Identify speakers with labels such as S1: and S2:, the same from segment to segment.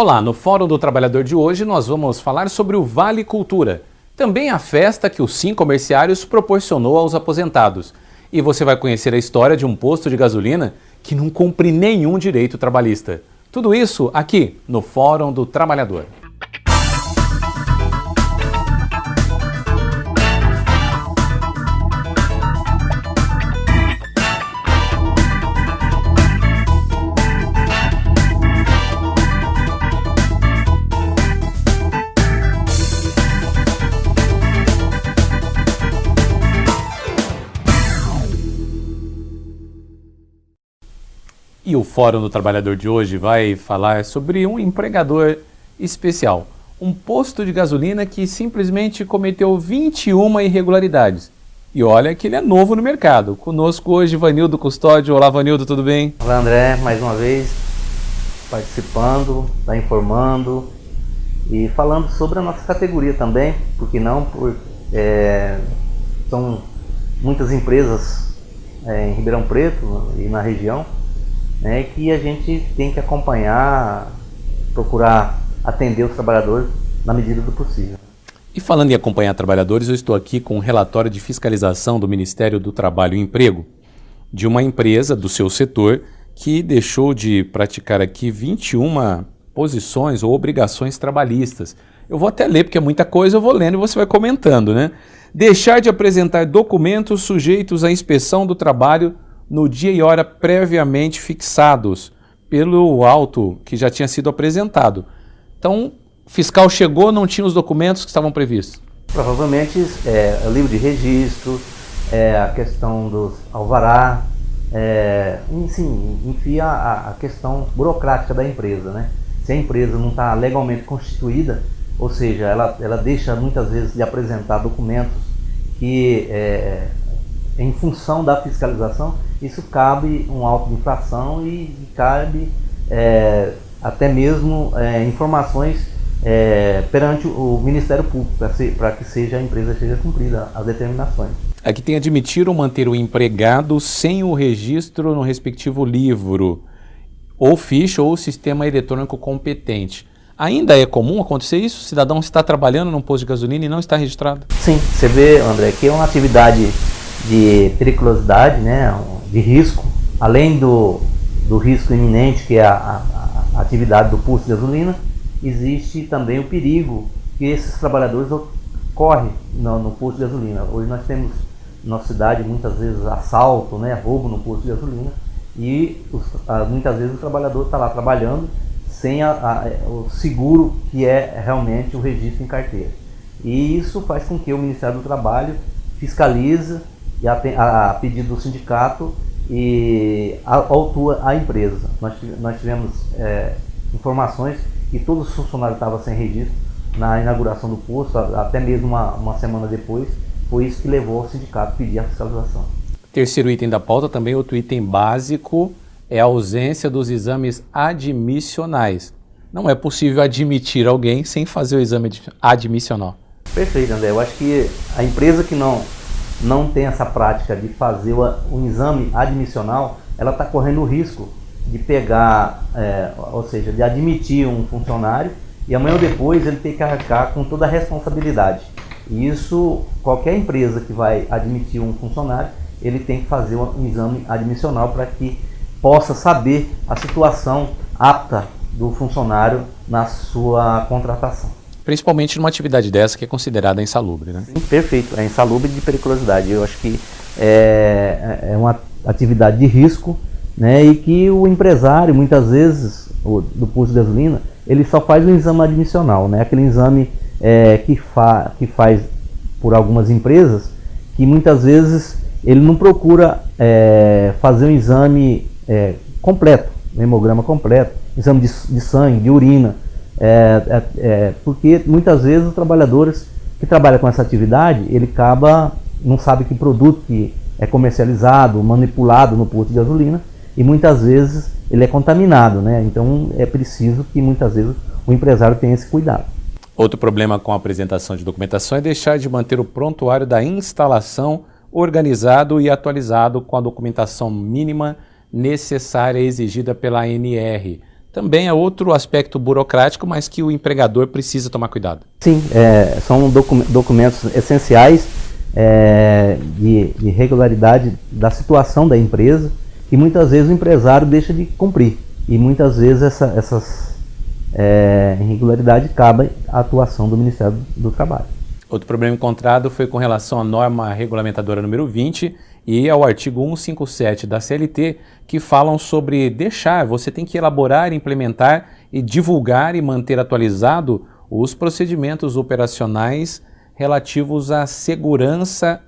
S1: Olá, no Fórum do Trabalhador de hoje nós vamos falar sobre o Vale Cultura, também a festa que o Sim Comerciários proporcionou aos aposentados. E você vai conhecer a história de um posto de gasolina que não cumpre nenhum direito trabalhista. Tudo isso aqui no Fórum do Trabalhador. E o Fórum do Trabalhador de hoje vai falar sobre um empregador especial, um posto de gasolina que simplesmente cometeu 21 irregularidades. E olha que ele é novo no mercado. Conosco hoje, Vanildo Custódio. Olá, Vanildo, tudo bem?
S2: Olá, André, mais uma vez participando, informando e falando sobre a nossa categoria também, porque não, são muitas empresas em Ribeirão Preto e na região, que a gente tem que acompanhar, procurar atender os trabalhadores na medida do possível.
S1: E falando em acompanhar trabalhadores, eu estou aqui com um relatório de fiscalização do Ministério do Trabalho e Emprego, de uma empresa do seu setor que deixou de praticar aqui 21 posições ou obrigações trabalhistas. Eu vou até ler, porque é muita coisa, eu vou lendo e você vai comentando, né? Deixar de apresentar documentos sujeitos à inspeção do trabalho no dia e hora previamente fixados pelo auto que já tinha sido apresentado. Então, o fiscal chegou, não tinha os documentos que estavam previstos?
S2: Provavelmente o livro de registro, a questão dos alvará, enfim, a questão burocrática da empresa, né? Se a empresa não está legalmente constituída, ou seja, ela deixa muitas vezes de apresentar documentos que, em função da fiscalização, isso cabe um auto de infração e cabe até mesmo informações perante o Ministério Público, para que a empresa seja cumprida as determinações.
S1: Aqui tem admitir ou manter o empregado sem o registro no respectivo livro, ou ficha ou sistema eletrônico competente. Ainda é comum acontecer isso? O cidadão está trabalhando num posto de gasolina e não está registrado?
S2: Sim, você vê, André, que é uma atividade de periculosidade, né, de risco, além do risco iminente, que é a atividade do posto de gasolina, existe também o perigo que esses trabalhadores ocorrem no posto de gasolina. Hoje nós temos na nossa cidade muitas vezes assalto, roubo no posto de gasolina, e muitas vezes o trabalhador está lá trabalhando sem o seguro, que é realmente o registro em carteira. E isso faz com que o Ministério do Trabalho fiscalize e a pedido do sindicato e autua a empresa. Nós tivemos informações que todos os funcionários estavam sem registro na inauguração do posto, até mesmo uma semana depois. Foi isso que levou ao sindicato a pedir a fiscalização.
S1: Terceiro item da pauta, também outro item básico, é a ausência dos exames admissionais. Não é possível admitir alguém sem fazer o exame admissional.
S2: Perfeito, André. Eu acho que a empresa que não tem essa prática de fazer um exame admissional, ela está correndo o risco de pegar, ou seja, de admitir um funcionário e amanhã ou depois ele tem que arcar com toda a responsabilidade. E isso, qualquer empresa que vai admitir um funcionário, ele tem que fazer um exame admissional para que possa saber a situação apta do funcionário na sua contratação.
S1: Principalmente numa atividade dessa que é considerada insalubre, né?
S2: Sim, perfeito, é insalubre de periculosidade. Eu acho que é uma atividade de risco, e que o empresário, muitas vezes, do posto de gasolina, ele só faz um exame admissional, aquele exame que faz por algumas empresas, que muitas vezes ele não procura fazer um exame completo, um hemograma completo, exame de sangue, de urina, porque muitas vezes os trabalhadores que trabalham com essa atividade, ele não sabe que produto que comercializado, manipulado no posto de gasolina, e muitas vezes ele é contaminado, Então é preciso que muitas vezes o empresário tenha esse cuidado.
S1: Outro problema com a apresentação de documentação é deixar de manter o prontuário da instalação organizado e atualizado com a documentação mínima necessária exigida pela ANR. também é outro aspecto burocrático, mas que o empregador precisa tomar cuidado.
S2: Sim, são documentos essenciais de regularidade da situação da empresa, que muitas vezes o empresário deixa de cumprir. E muitas vezes essas irregularidades cabem à atuação do Ministério do Trabalho.
S1: Outro problema encontrado foi com relação à norma regulamentadora número 20 e ao artigo 157 da CLT, que falam sobre você tem que elaborar, implementar e divulgar e manter atualizado os procedimentos operacionais relativos à segurança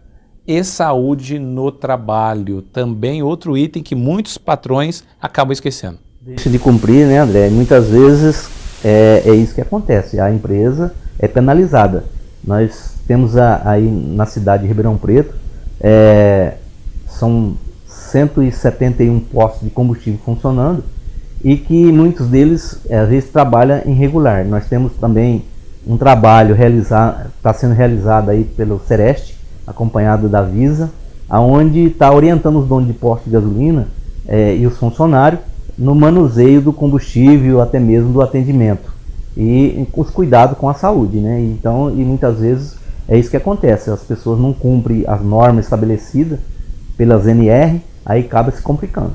S1: e saúde no trabalho. Também outro item que muitos patrões acabam esquecendo.
S2: Deixa de cumprir, né, André? Muitas vezes é isso que acontece, a empresa é penalizada. Nós temos aí na cidade de Ribeirão Preto, são 171 postos de combustível funcionando e que muitos deles às vezes trabalham irregular. Nós temos também um trabalho está sendo realizado aí pelo Sereste, acompanhado da Visa, aonde está orientando os donos de postos de gasolina e os funcionários no manuseio do combustível, até mesmo do atendimento e os cuidados com a saúde, né? Então, e muitas vezes é isso que acontece, as pessoas não cumprem as normas estabelecidas pelas NR, aí acaba se complicando.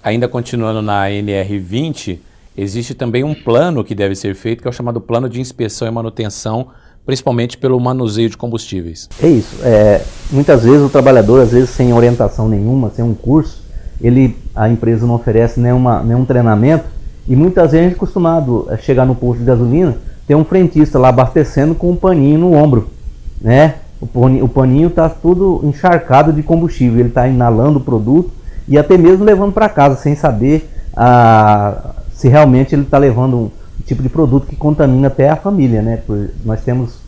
S1: Ainda continuando na NR 20, existe também um plano que deve ser feito, que é o chamado plano de inspeção e manutenção, principalmente pelo manuseio de combustíveis.
S2: É isso, muitas vezes o trabalhador, às vezes sem orientação nenhuma, sem um curso, a empresa não oferece nenhum treinamento, e muitas vezes a gente é acostumado a chegar no posto de gasolina, ter um frentista lá abastecendo com um paninho no ombro, né? O paninho está tudo encharcado de combustível, ele está inalando o produto e até mesmo levando para casa, sem saber se realmente ele está levando um tipo de produto que contamina até a família, né? Nós temos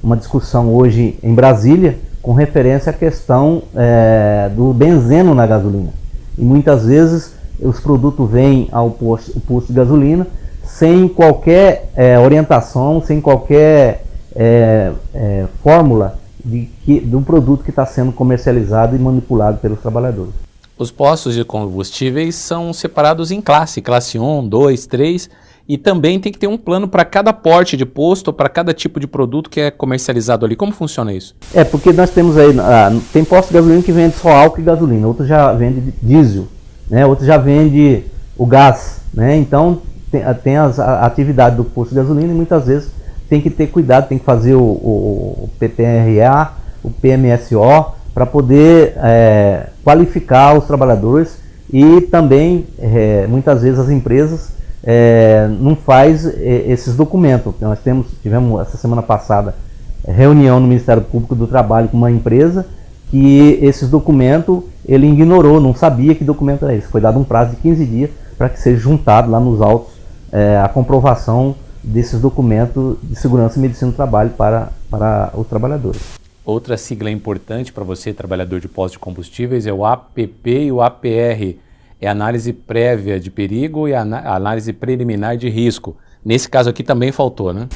S2: uma discussão hoje em Brasília com referência à questão do benzeno na gasolina. E muitas vezes os produtos vêm ao posto de gasolina sem qualquer orientação, sem qualquer fórmula do produto que está sendo comercializado e manipulado pelos trabalhadores.
S1: Os postos de combustíveis são separados em classe 1, 2, 3, e também tem que ter um plano para cada porte de posto, para cada tipo de produto que é comercializado ali. Como funciona isso? Porque
S2: nós temos aí, tem posto de gasolina que vende só álcool e gasolina, outros já vende diesel, né? Outros já vende o gás, né? Então tem a atividade do posto de gasolina e muitas vezes tem que ter cuidado, tem que fazer o PTRA, o PMSO, para poder qualificar os trabalhadores e também muitas vezes as empresas não faz esses documentos. Nós tivemos essa semana passada reunião no Ministério Público do Trabalho com uma empresa que esses documentos ele ignorou, não sabia que documento era esse. Foi dado um prazo de 15 dias para que seja juntado lá nos autos a comprovação desses documentos de segurança e medicina do trabalho para os trabalhadores.
S1: Outra sigla importante para você, trabalhador de postos de combustíveis, é o APP e o APR. É análise prévia de perigo e análise preliminar de risco. Nesse caso aqui também faltou, né?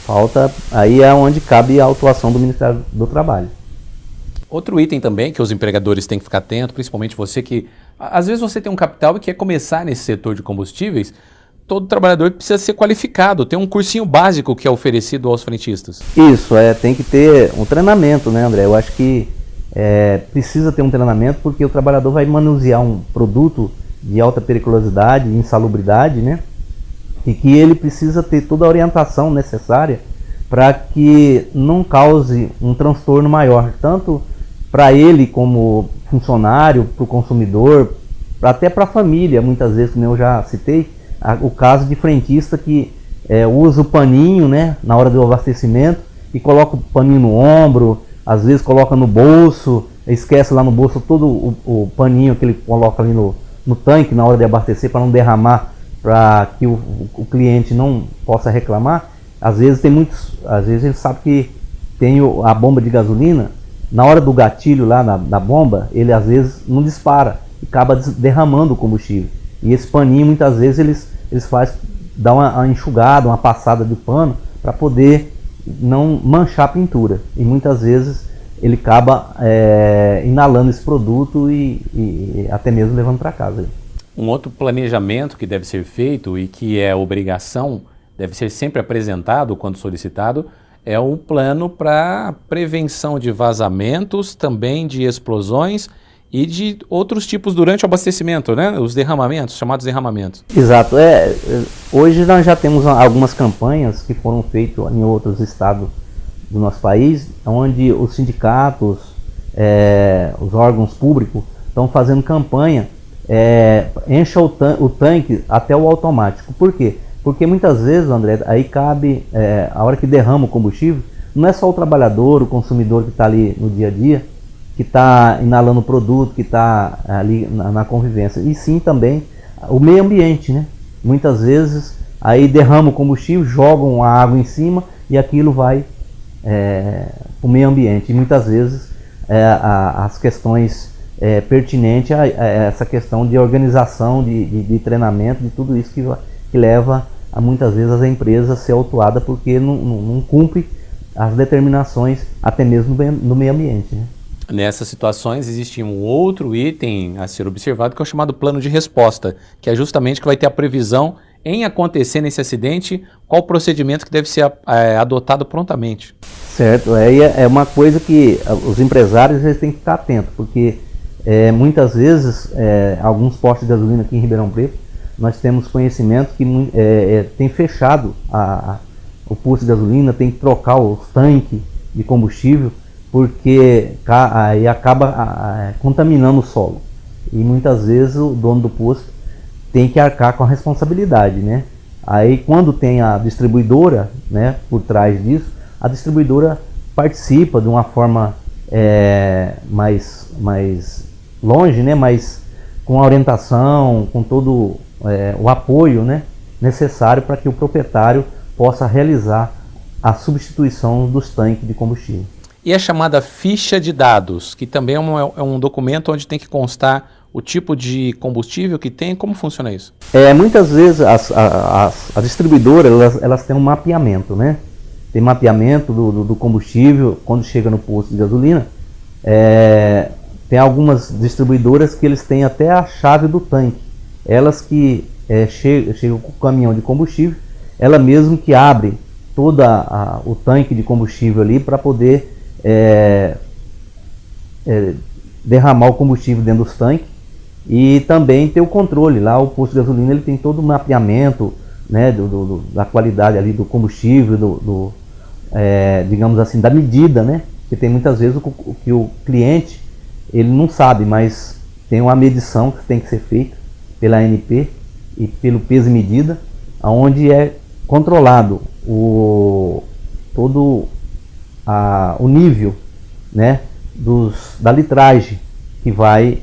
S1: Falta, aí é onde cabe a atuação do Ministério do Trabalho. Outro item também que os empregadores têm que ficar atentos, principalmente você que, às vezes você tem um capital e quer começar nesse setor de combustíveis, todo trabalhador precisa ser qualificado, tem um cursinho básico que é oferecido aos frentistas.
S2: Isso, tem que ter um treinamento, né, André? Eu acho que precisa ter um treinamento porque o trabalhador vai manusear um produto de alta periculosidade, insalubridade, né? E que ele precisa ter toda a orientação necessária para que não cause um transtorno maior, tanto para ele como funcionário, para o consumidor, até para a família. Muitas vezes, como eu já citei, o caso de frentista que usa o paninho, né, na hora do abastecimento e coloca o paninho no ombro, às vezes coloca no bolso, esquece lá no bolso todo o paninho que ele coloca ali no tanque na hora de abastecer para não derramar, para que o cliente não possa reclamar. Às vezes ele sabe que tem a bomba de gasolina, na hora do gatilho lá da bomba, ele às vezes não dispara e acaba derramando o combustível. E esse paninho muitas vezes eles dá uma enxugada, uma passada de pano para poder não manchar a pintura. E muitas vezes ele acaba inalando esse produto e até mesmo levando para casa.
S1: Um outro planejamento que deve ser feito e que é obrigação, deve ser sempre apresentado quando solicitado, é um plano para prevenção de vazamentos, também de explosões e de outros tipos durante o abastecimento, né? Os derramamentos, chamados derramamentos.
S2: Exato. Hoje nós já temos algumas campanhas que foram feitas em outros estados do nosso país, onde os sindicatos, os órgãos públicos estão fazendo campanha, encha o tanque até o automático. Por quê? Porque muitas vezes, André, aí cabe, a hora que derrama o combustível, não é só o trabalhador, o consumidor que está ali no dia a dia, que está inalando o produto, que está ali na convivência, e sim também o meio ambiente, né? Muitas vezes aí derrama o combustível, jogam a água em cima e aquilo vai para o meio ambiente. E muitas vezes as questões pertinentes a essa questão de organização, de treinamento, de tudo isso que leva a muitas vezes as empresas a ser autuadas porque não cumpre as determinações até mesmo no meio ambiente, né?
S1: Nessas situações existe um outro item a ser observado que é o chamado plano de resposta, que é justamente que vai ter a previsão em acontecer nesse acidente, qual o procedimento que deve ser adotado prontamente.
S2: Certo, é uma coisa que os empresários eles têm que ficar atentos, porque muitas vezes alguns postos de gasolina aqui em Ribeirão Preto, nós temos conhecimento que tem fechado o posto de gasolina, tem que trocar os tanques de combustível, porque aí acaba contaminando o solo. E muitas vezes o dono do posto tem que arcar com a responsabilidade, né? Aí quando tem a distribuidora, né, por trás disso, a distribuidora participa de uma forma mais longe, né, mas com a orientação, com todo o apoio, né, necessário para que o proprietário possa realizar a substituição dos tanques de combustível.
S1: E a chamada ficha de dados, que também é um documento onde tem que constar o tipo de combustível que tem, como funciona isso?
S2: Muitas vezes as distribuidoras elas têm um mapeamento, né? Tem mapeamento do combustível quando chega no posto de gasolina. Tem algumas distribuidoras que eles têm até a chave do tanque. Elas que chegam com o caminhão de combustível, ela mesmo que abre todo o tanque de combustível ali para poder derramar o combustível dentro dos tanques e também ter o controle. Lá o posto de gasolina ele tem todo o mapeamento, né, da qualidade ali do combustível, digamos assim, da medida, né? Porque tem muitas vezes que o cliente ele não sabe, mas tem uma medição que tem que ser feita pela ANP e pelo peso e medida, onde é controlado todo o nível, né, da litragem que vai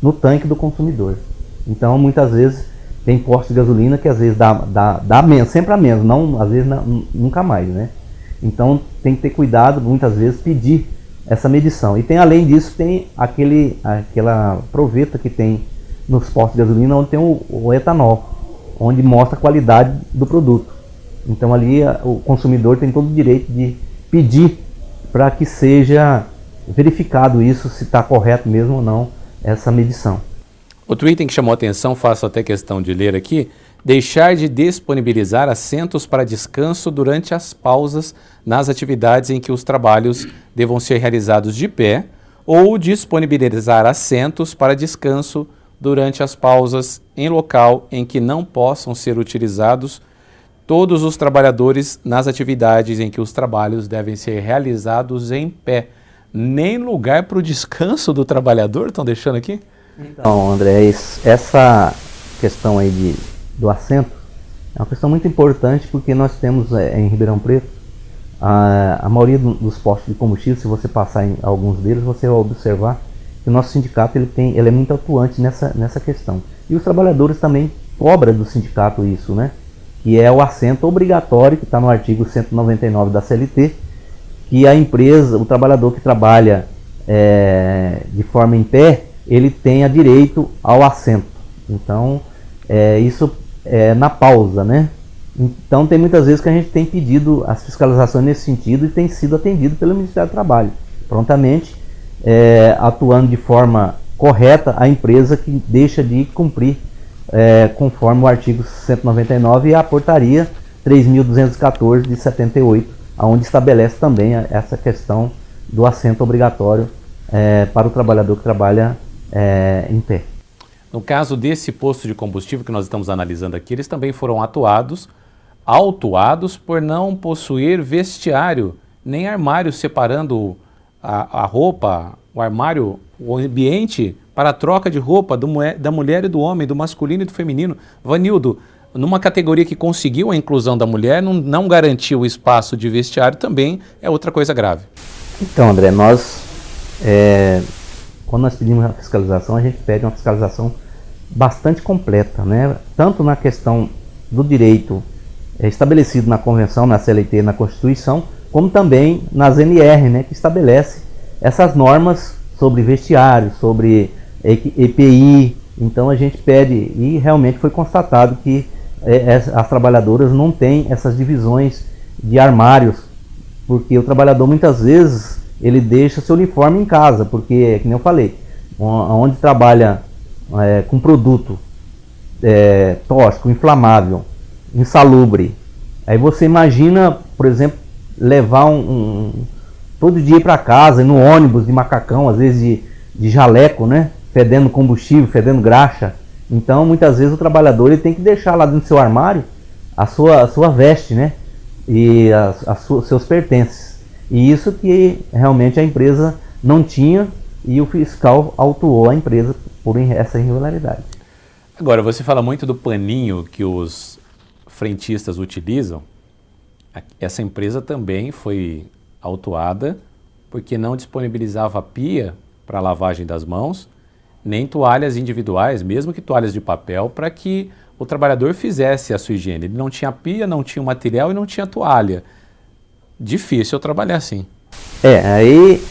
S2: no tanque do consumidor. Então muitas vezes tem postos de gasolina que às vezes dá menos, sempre a menos, não, às vezes nunca mais, né? Então tem que ter cuidado, muitas vezes pedir essa medição. E tem, além disso, tem aquela proveta que tem nos postos de gasolina onde tem o etanol, onde mostra a qualidade do produto. Então ali o consumidor tem todo o direito de pedir para que seja verificado isso, se está correto mesmo ou não essa medição.
S1: Outro item que chamou a atenção, faço até questão de ler aqui, deixar de disponibilizar assentos para descanso durante as pausas nas atividades em que os trabalhos devam ser realizados de pé ou disponibilizar assentos para descanso durante as pausas em local em que não possam ser utilizados todos os trabalhadores nas atividades em que os trabalhos devem ser realizados em pé. Nem lugar para o descanso do trabalhador estão deixando aqui?
S2: Então, André, essa questão aí do assento é uma questão muito importante, porque nós temos em Ribeirão Preto a maioria dos postos de combustível. Se você passar em alguns deles, você vai observar que o nosso sindicato ele é muito atuante nessa questão. E os trabalhadores também cobram do sindicato isso, né? Que é o assento obrigatório, que está no artigo 199 da CLT, que a empresa, o trabalhador que trabalha de forma em pé, ele tenha direito ao assento. Então, isso é na pausa, né? Então, tem muitas vezes que a gente tem pedido as fiscalizações nesse sentido e tem sido atendido pelo Ministério do Trabalho, prontamente, atuando de forma correta a empresa que deixa de cumprir conforme o artigo 199 e a portaria 3.214 de 78, onde estabelece também essa questão do assento obrigatório para o trabalhador que trabalha em pé.
S1: No caso desse posto de combustível que nós estamos analisando aqui, eles também foram autuados por não possuir vestiário, nem armário separando a roupa, o armário, o ambiente para a troca de roupa da mulher e do homem, do masculino e do feminino. Vanildo, numa categoria que conseguiu a inclusão da mulher, não garantiu o espaço de vestiário, também é outra coisa grave.
S2: Então, André, quando nós pedimos a fiscalização, a gente pede uma fiscalização bastante completa, né? Tanto na questão do direito estabelecido na Convenção, na CLT e na Constituição, como também nas NR, né, que estabelece essas normas sobre vestiário, sobre EPI. Então a gente pede, e realmente foi constatado que as trabalhadoras não têm essas divisões de armários, porque o trabalhador muitas vezes ele deixa seu uniforme em casa, porque, como eu falei, onde trabalha com produto tóxico, inflamável, insalubre, aí você imagina, por exemplo, levar todo dia para casa, no ônibus de macacão, às vezes de jaleco, né, fedendo combustível, fedendo graxa. Então muitas vezes o trabalhador ele tem que deixar lá dentro do seu armário a sua veste, né, e seus pertences. E isso que realmente a empresa não tinha, e o fiscal autuou a empresa por essa irregularidade.
S1: Agora, você fala muito do paninho que os frentistas utilizam. Essa empresa também foi autuada porque não disponibilizava pia para lavagem das mãos, nem toalhas individuais, mesmo que toalhas de papel, para que o trabalhador fizesse a sua higiene. Ele não tinha pia, não tinha material e não tinha toalha. Difícil trabalhar assim.
S2: Aí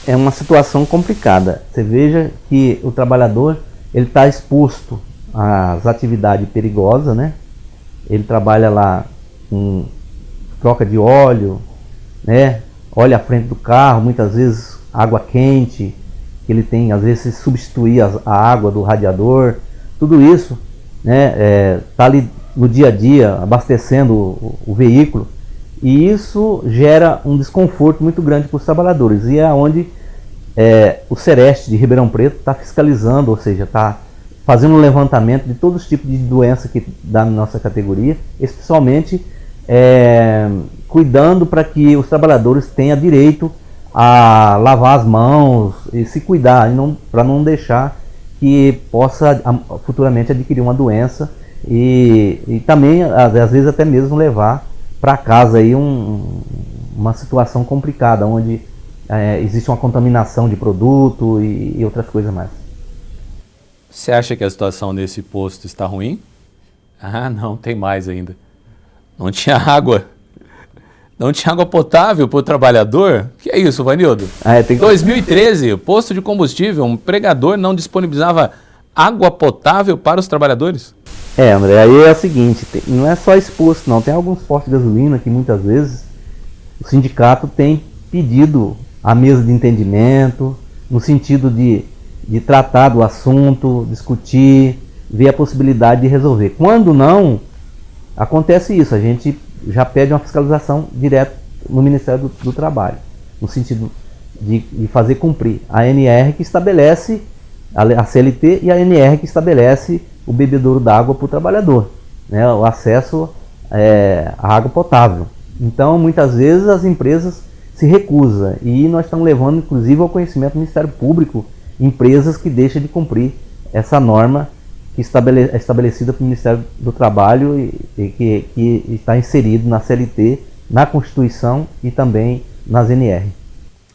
S2: é uma situação complicada. Você veja que o trabalhador ele está exposto às atividades perigosas, né? Ele trabalha lá com troca de óleo, né? Óleo à frente do carro, muitas vezes água quente, que ele tem, às vezes, substituir a água do radiador. Tudo isso, né? Tá ali no dia a dia, abastecendo o veículo. E isso gera um desconforto muito grande para os trabalhadores. E é onde o Sereste de Ribeirão Preto está fiscalizando, ou seja, está fazendo um levantamento de todos os tipos de doença que dá na nossa categoria, especialmente cuidando para que os trabalhadores tenham direito a lavar as mãos e se cuidar, para não deixar que possa futuramente adquirir uma doença e também, às vezes, até mesmo levar para casa aí uma situação complicada, onde existe uma contaminação de produto e outras coisas mais.
S1: Você acha que a situação nesse posto está ruim? Ah, não, tem mais ainda. Não tinha água. Não tinha água potável para o trabalhador? Que é isso, Vanildo? 2013, posto de combustível, um empregador não disponibilizava água potável para os trabalhadores?
S2: André, aí é o seguinte, não é só esse posto não, tem alguns postos de gasolina que muitas vezes o sindicato tem pedido a mesa de entendimento, no sentido de tratar do assunto, discutir, ver a possibilidade de resolver. Quando não, acontece isso, a gente já pede uma fiscalização direto no Ministério do Trabalho, no sentido de fazer cumprir a NR que estabelece, a CLT e a NR que estabelece o bebedouro d'água para o trabalhador, né, o acesso à água potável. Então, muitas vezes as empresas se recusam e nós estamos levando, inclusive, ao conhecimento do Ministério Público empresas que deixam de cumprir essa norma que é estabelecida pelo Ministério do Trabalho e que está inserido na CLT, na Constituição e também nas NR.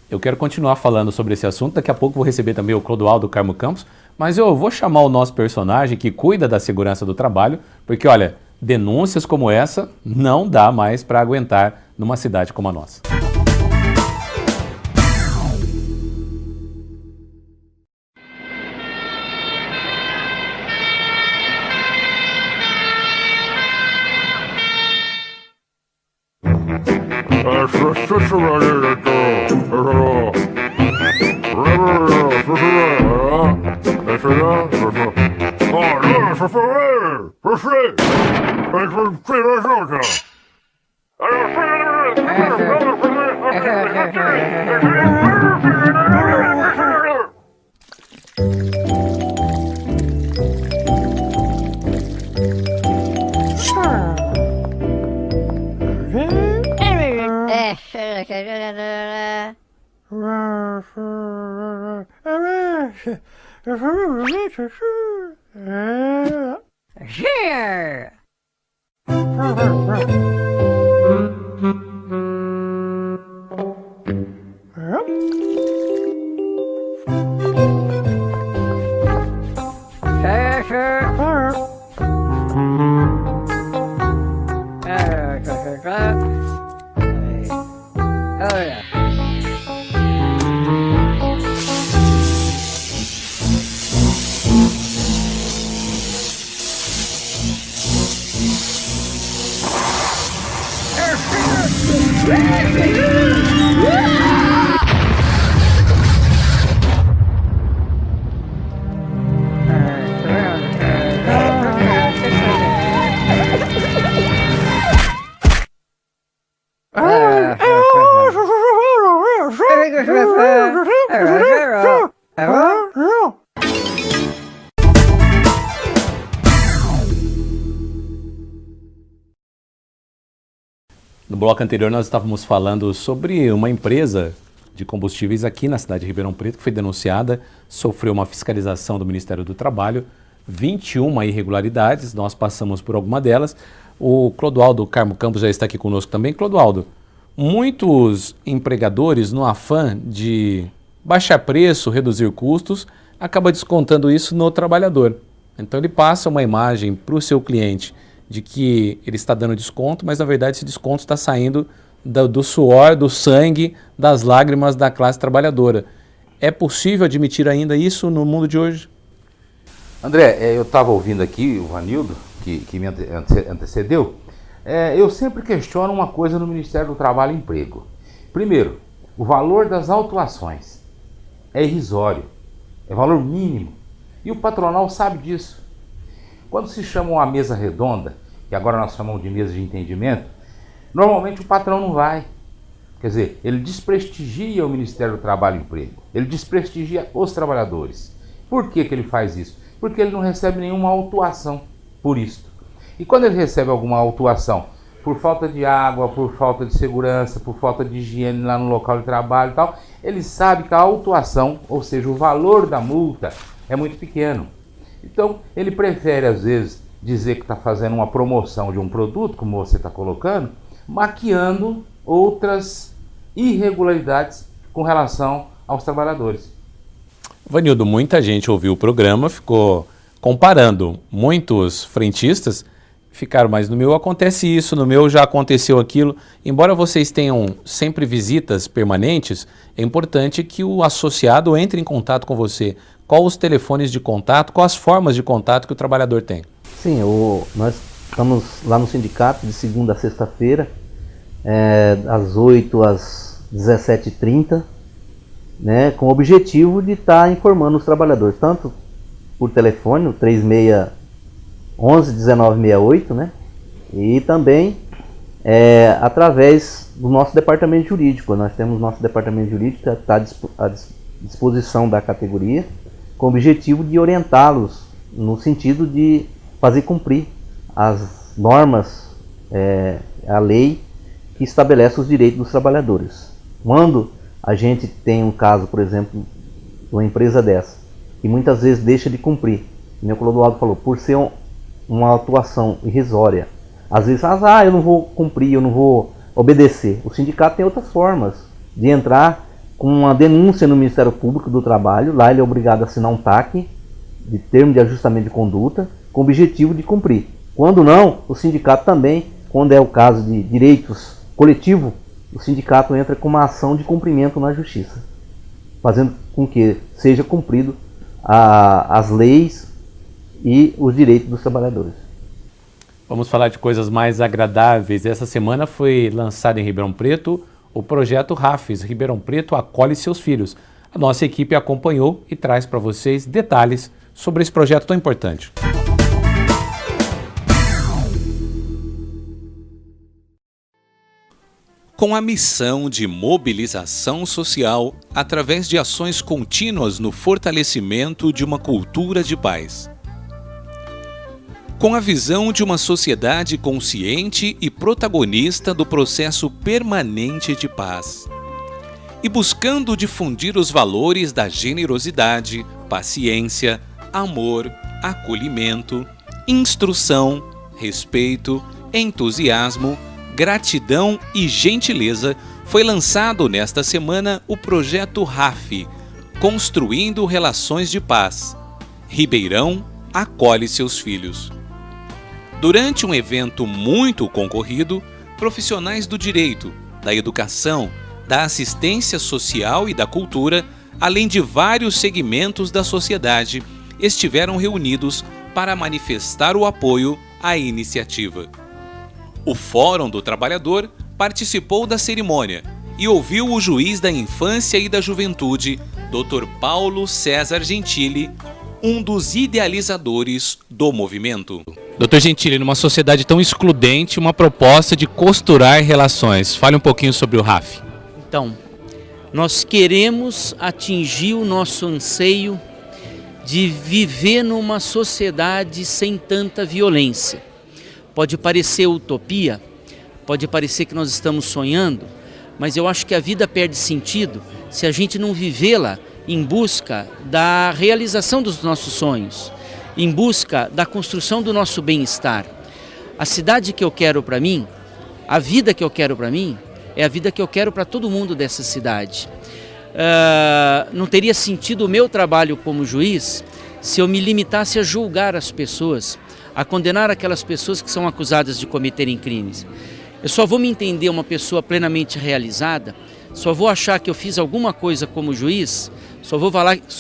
S1: Eu quero continuar falando sobre esse assunto, daqui a pouco vou receber também o Clodoaldo Carmo Campos, mas eu vou chamar o nosso personagem que cuida da segurança do trabalho, porque olha, denúncias como essa não dá mais para aguentar numa cidade como a nossa. No bloco anterior nós estávamos falando sobre uma empresa de combustíveis aqui na cidade de Ribeirão Preto que foi denunciada, sofreu uma fiscalização do Ministério do Trabalho, 21 irregularidades, nós passamos por alguma delas. O Clodoaldo Carmo Campos já está aqui conosco também. Clodoaldo, muitos empregadores, no afã de baixar preço, reduzir custos, acaba descontando isso no trabalhador. Então ele passa uma imagem para o seu cliente de que ele está dando desconto, mas na verdade esse desconto está saindo do suor, do sangue, das lágrimas da classe trabalhadora. É possível admitir ainda isso no mundo de hoje?
S3: André, eu estava ouvindo aqui o Vanildo, que me antecedeu. Eu sempre questiono uma coisa no Ministério do Trabalho e Emprego. Primeiro, o valor das autuações é irrisório, é valor mínimo, e o patronal sabe disso. Quando se chama uma mesa redonda, que agora nós chamamos de mesa de entendimento, normalmente o patrão não vai. Quer dizer, ele desprestigia o Ministério do Trabalho e Emprego, ele desprestigia os trabalhadores. Por que ele faz isso? Porque ele não recebe nenhuma autuação por isso. E quando ele recebe alguma autuação por falta de água, por falta de segurança, por falta de higiene lá no local de trabalho e tal, ele sabe que a autuação, ou seja, o valor da multa, é muito pequeno. Então, ele prefere, às vezes, dizer que está fazendo uma promoção de um produto, como você está colocando, maquiando outras irregularidades com relação aos trabalhadores.
S1: Vanildo, muita gente ouviu o programa, ficou comparando. Muitos frentistas ficaram, mas no meu acontece isso, no meu já aconteceu aquilo. Embora vocês tenham sempre visitas permanentes, é importante que o associado entre em contato com você. Quais os telefones de contato, quais as formas de contato que o trabalhador tem?
S2: Sim, nós estamos lá no sindicato de segunda a sexta-feira, das 8 às 17h30, né, com o objetivo de estar informando os trabalhadores, tanto por telefone, o 3611-1968, né, e também através do nosso departamento jurídico. Nós temos nosso departamento jurídico que está à disposição da categoria, com o objetivo de orientá-los no sentido de fazer cumprir as normas, a lei que estabelece os direitos dos trabalhadores. Quando a gente tem um caso, por exemplo, de uma empresa dessa, que muitas vezes deixa de cumprir, como o Clodoaldo falou, por ser uma atuação irrisória, às vezes, eu não vou cumprir, eu não vou obedecer. O sindicato tem outras formas de entrar com uma denúncia no Ministério Público do Trabalho. Lá ele é obrigado a assinar um TAC, de termo de ajustamento de conduta, com o objetivo de cumprir. Quando não, o sindicato também, quando é o caso de direitos coletivos, o sindicato entra com uma ação de cumprimento na justiça, fazendo com que seja cumprido as leis e os direitos dos trabalhadores.
S1: Vamos falar de coisas mais agradáveis. Essa semana foi lançado em Ribeirão Preto o projeto RAFES, Ribeirão Preto acolhe seus filhos. A nossa equipe acompanhou e traz para vocês detalhes sobre esse projeto tão importante. Com a missão de mobilização social através de ações contínuas no fortalecimento de uma cultura de paz. Com a visão de uma sociedade consciente e protagonista do processo permanente de paz. E buscando difundir os valores da generosidade, paciência, amor, acolhimento, instrução, respeito, entusiasmo, gratidão e gentileza, foi lançado nesta semana o projeto RAF, Construindo Relações de Paz. Ribeirão acolhe seus filhos. Durante um evento muito concorrido, profissionais do direito, da educação, da assistência social e da cultura, além de vários segmentos da sociedade, estiveram reunidos para manifestar o apoio à iniciativa. O Fórum do Trabalhador participou da cerimônia e ouviu o juiz da Infância e da Juventude, Dr. Paulo César Gentili, um dos idealizadores do movimento. Dr. Gentili, numa sociedade tão excludente, uma proposta de costurar relações. Fale um pouquinho sobre o RAF.
S4: Então, nós queremos atingir o nosso anseio de viver numa sociedade sem tanta violência. Pode parecer utopia, pode parecer que nós estamos sonhando, mas eu acho que a vida perde sentido se a gente não vivê-la em busca da realização dos nossos sonhos, em busca da construção do nosso bem-estar. A cidade que eu quero para mim, a vida que eu quero para mim, é a vida que eu quero para todo mundo dessa cidade. Não teria sentido o meu trabalho como juiz se eu me limitasse a julgar as pessoas, a condenar aquelas pessoas que são acusadas de cometerem crimes. Eu só vou me entender uma pessoa plenamente realizada, só vou achar que eu fiz alguma coisa como juiz, só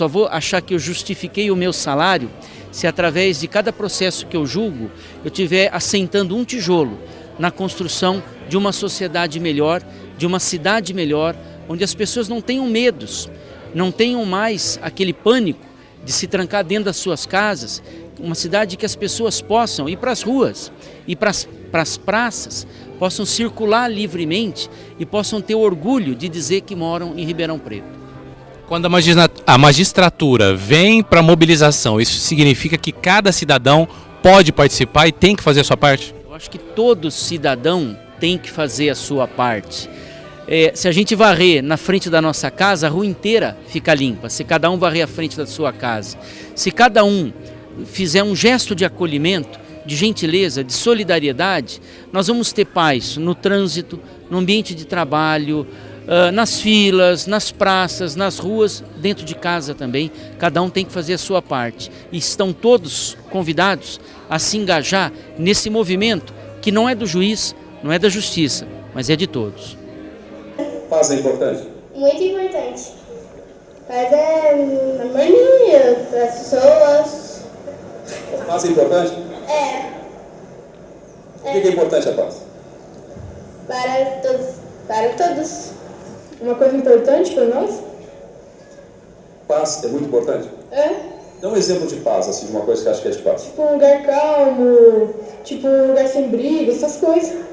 S4: vou achar que eu justifiquei o meu salário, se através de cada processo que eu julgo, eu estiver assentando um tijolo na construção de uma sociedade melhor, de uma cidade melhor, onde as pessoas não tenham medos, não tenham mais aquele pânico de se trancar dentro das suas casas, uma cidade que as pessoas possam ir para as ruas, ir para as praças, possam circular livremente e possam ter orgulho de dizer que moram em Ribeirão Preto.
S1: Quando a magistratura vem para a mobilização, isso significa que cada cidadão pode participar e tem que fazer a sua parte?
S4: Eu acho que todo cidadão tem que fazer a sua parte. Se a gente varrer na frente da nossa casa, a rua inteira fica limpa, se cada um varrer a frente da sua casa. Se cada um fizer um gesto de acolhimento, de gentileza, de solidariedade, nós vamos ter paz no trânsito, no ambiente de trabalho, nas filas, nas praças, nas ruas, dentro de casa também. Cada um tem que fazer a sua parte. E estão todos convidados a se engajar nesse movimento que não é do juiz, não é da justiça, mas é de todos.
S5: Paz é importante?
S6: Muito importante. Paz é harmonia para as pessoas.
S5: Paz é importante?
S6: É.
S5: Por que é importante a paz?
S6: Para todos. Para todos.
S7: Uma coisa importante para nós?
S5: Paz é muito importante?
S6: É.
S5: Dá um exemplo de paz, assim, de uma coisa que acha que é de paz.
S7: Tipo um lugar calmo, tipo um lugar sem briga, essas coisas.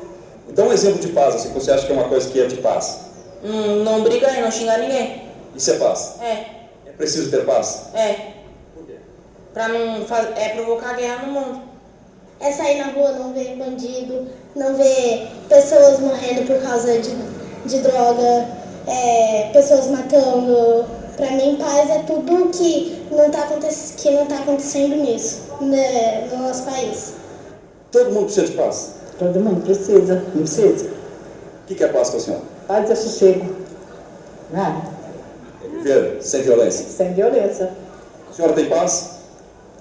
S5: Dá um exemplo de paz, assim, que você acha que é uma coisa que é de paz.
S8: Não brigar e não xingar ninguém.
S5: Isso é paz?
S8: É.
S5: É preciso ter paz?
S8: É.
S5: Por quê?
S8: Pra não provocar guerra no mundo.
S6: É sair na rua, não ver bandido, não ver pessoas morrendo por causa de droga, pessoas matando. Pra mim, paz é tudo que não tá acontecendo nisso, né, no nosso país.
S5: Todo mundo precisa de paz?
S7: Todo mundo precisa, não precisa.
S5: O que é paz para a senhora?
S7: Paz é sossego. Nada.
S5: É viver sem violência.
S7: Sem violência.
S5: A senhora tem paz?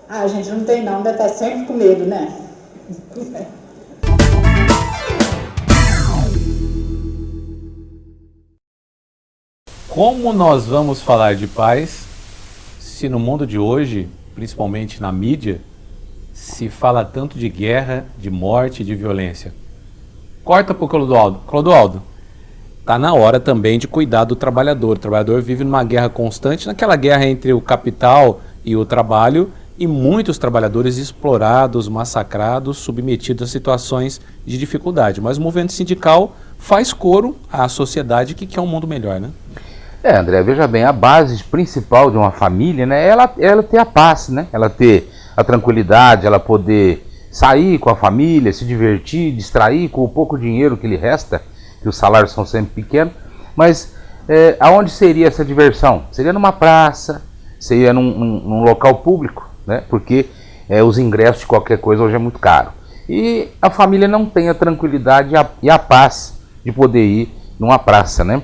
S7: A gente não tem não, ainda tá sempre com medo, né?
S1: Como nós vamos falar de paz se no mundo de hoje, principalmente na mídia, se fala tanto de guerra, de morte, de violência? Corta para o Clodoaldo. Clodoaldo, está na hora também de cuidar do trabalhador. O trabalhador vive numa guerra constante, naquela guerra entre o capital e o trabalho, e muitos trabalhadores explorados, massacrados, submetidos a situações de dificuldade. Mas o movimento sindical faz coro à sociedade que quer um mundo melhor, né?
S3: André, veja bem, a base principal de uma família, né, ela ter a paz, né? Ela ter a tranquilidade, ela poder sair com a família, se divertir, distrair com o pouco dinheiro que lhe resta, que os salários são sempre pequenos, mas aonde seria essa diversão? Seria numa praça, seria num local público, né? Porque os ingressos de qualquer coisa hoje é muito caro. E a família não tem a tranquilidade e a paz de poder ir numa praça, né?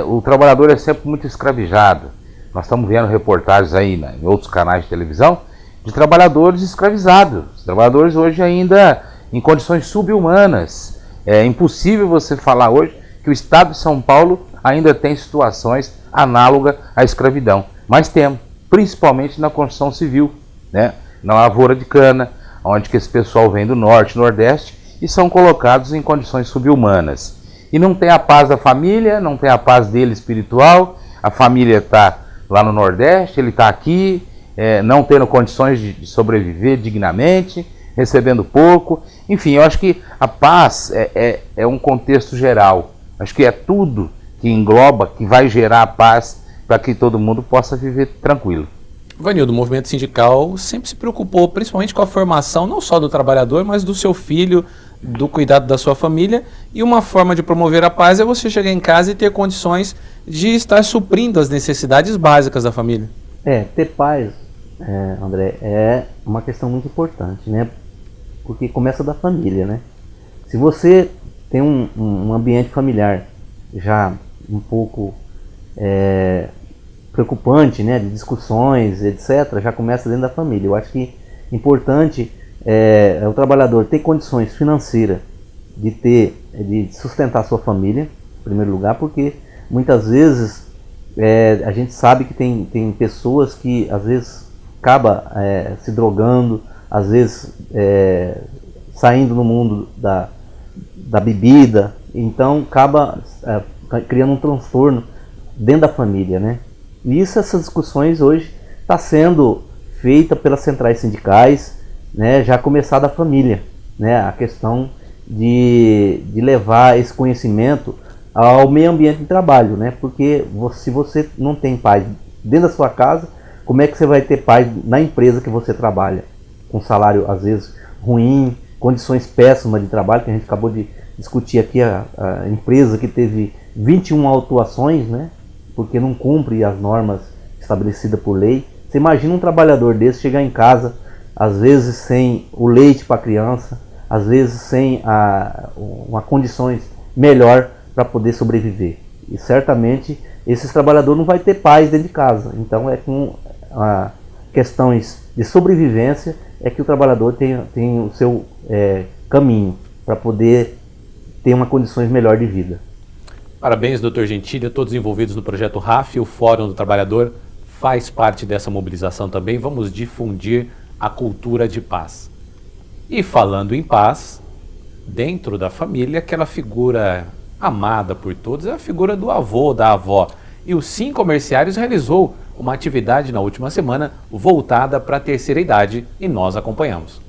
S3: O trabalhador é sempre muito escravizado. Nós estamos vendo reportagens aí, né, em outros canais de televisão de trabalhadores escravizados. Trabalhadores hoje ainda em condições sub-humanas. É impossível você falar hoje que o estado de São Paulo ainda tem situações análogas à escravidão. Mas temos, principalmente na construção civil, né, na lavoura de cana, onde que esse pessoal vem do norte, nordeste e são colocados em condições sub-humanas. E não tem a paz da família, não tem a paz dele espiritual, a família está lá no Nordeste, ele está aqui, não tendo condições de sobreviver dignamente, recebendo pouco. Enfim, eu acho que a paz é um contexto geral. Acho que é tudo que engloba, que vai gerar a paz para que todo mundo possa viver tranquilo.
S1: Vanildo, o movimento sindical sempre se preocupou principalmente com a formação não só do trabalhador, mas do seu filho, do cuidado da sua família, e uma forma de promover a paz é você chegar em casa e ter condições de estar suprindo as necessidades básicas da família.
S2: Ter paz, André, é uma questão muito importante, né? Porque começa da família, né? Se você tem um ambiente familiar já um pouco preocupante, né, de discussões, etc., já começa dentro da família. Eu acho que importante o trabalhador ter condições financeiras de sustentar sua família, em primeiro lugar, porque muitas vezes a gente sabe que tem pessoas que às vezes acaba se drogando, às vezes saindo no mundo da bebida, então acaba criando um transtorno dentro da família, né? E essas discussões hoje está sendo feita pelas centrais sindicais, né, já começar da família, né, a questão de levar esse conhecimento ao meio ambiente de trabalho, né, porque se você não tem paz dentro da sua casa, como é que você vai ter paz na empresa que você trabalha? Com salário às vezes ruim, condições péssimas de trabalho, que a gente acabou de discutir aqui, a empresa que teve 21 autuações, né, porque não cumpre as normas estabelecidas por lei. Você imagina um trabalhador desse chegar em casa, às vezes sem o leite para a criança, às vezes sem uma condições melhor para poder sobreviver. E certamente esses trabalhadores não vão ter paz dentro de casa. Então com questões de sobrevivência é que o trabalhador tem o seu caminho para poder ter uma condições melhor de vida.
S1: Parabéns, Dr. Gentili, a todos envolvidos no projeto RAF, o Fórum do Trabalhador faz parte dessa mobilização também. Vamos difundir a cultura de paz. E falando em paz, dentro da família, aquela figura amada por todos é a figura do avô, da avó. E o Sim Comerciários realizou uma atividade na última semana voltada para a terceira idade e nós acompanhamos.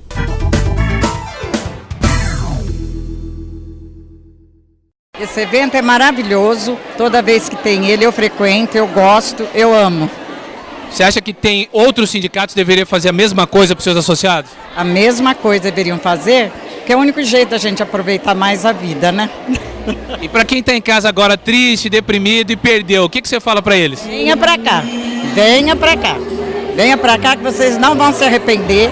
S9: Esse evento é maravilhoso, toda vez que tem ele eu frequento, eu gosto, eu amo.
S10: Você acha que tem outros sindicatos que deveriam fazer a mesma coisa para os seus associados?
S9: A mesma coisa deveriam fazer, que é o único jeito da gente aproveitar mais a vida, né?
S10: E para quem está em casa agora triste, deprimido e perdeu, o que você fala para eles?
S9: Venha para cá, venha para cá. Venha para cá que vocês não vão se arrepender.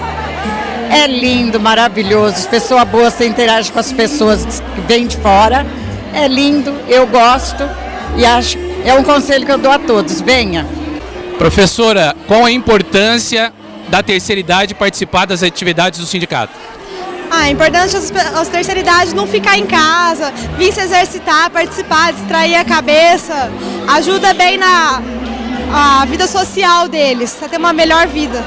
S9: É lindo, maravilhoso, as pessoas boas, você interage com as pessoas que vêm de fora. É lindo, eu gosto e acho, é um conselho que eu dou a todos, venha.
S10: Professora, qual a importância da terceira idade participar das atividades do sindicato?
S11: É importante as terceira idade não ficar em casa, vir se exercitar, participar, distrair a cabeça, ajuda bem na vida social deles, a ter uma melhor vida.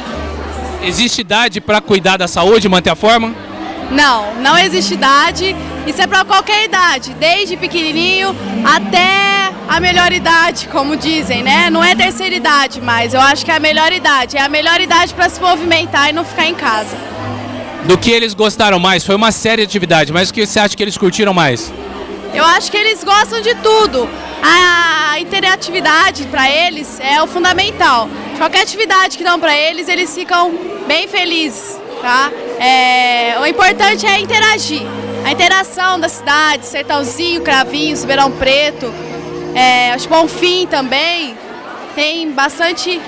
S10: Existe idade para cuidar da saúde e manter a forma?
S11: Não existe idade, isso é para qualquer idade, desde pequenininho até a melhor idade, como dizem, né? Não é terceira idade, mas eu acho que é a melhor idade. É a melhor idade para se movimentar e não ficar em casa.
S10: Do que eles gostaram mais? Foi uma série de atividades, mas o que você acha que eles curtiram mais?
S11: Eu acho que eles gostam de tudo. A interatividade para eles é o fundamental. Qualquer atividade que dão para eles ficam bem felizes, tá? O importante é interagir. A interação da cidade, Sertãozinho, Cravinhos, Ribeirão Preto, acho que Bonfim também, tem bastante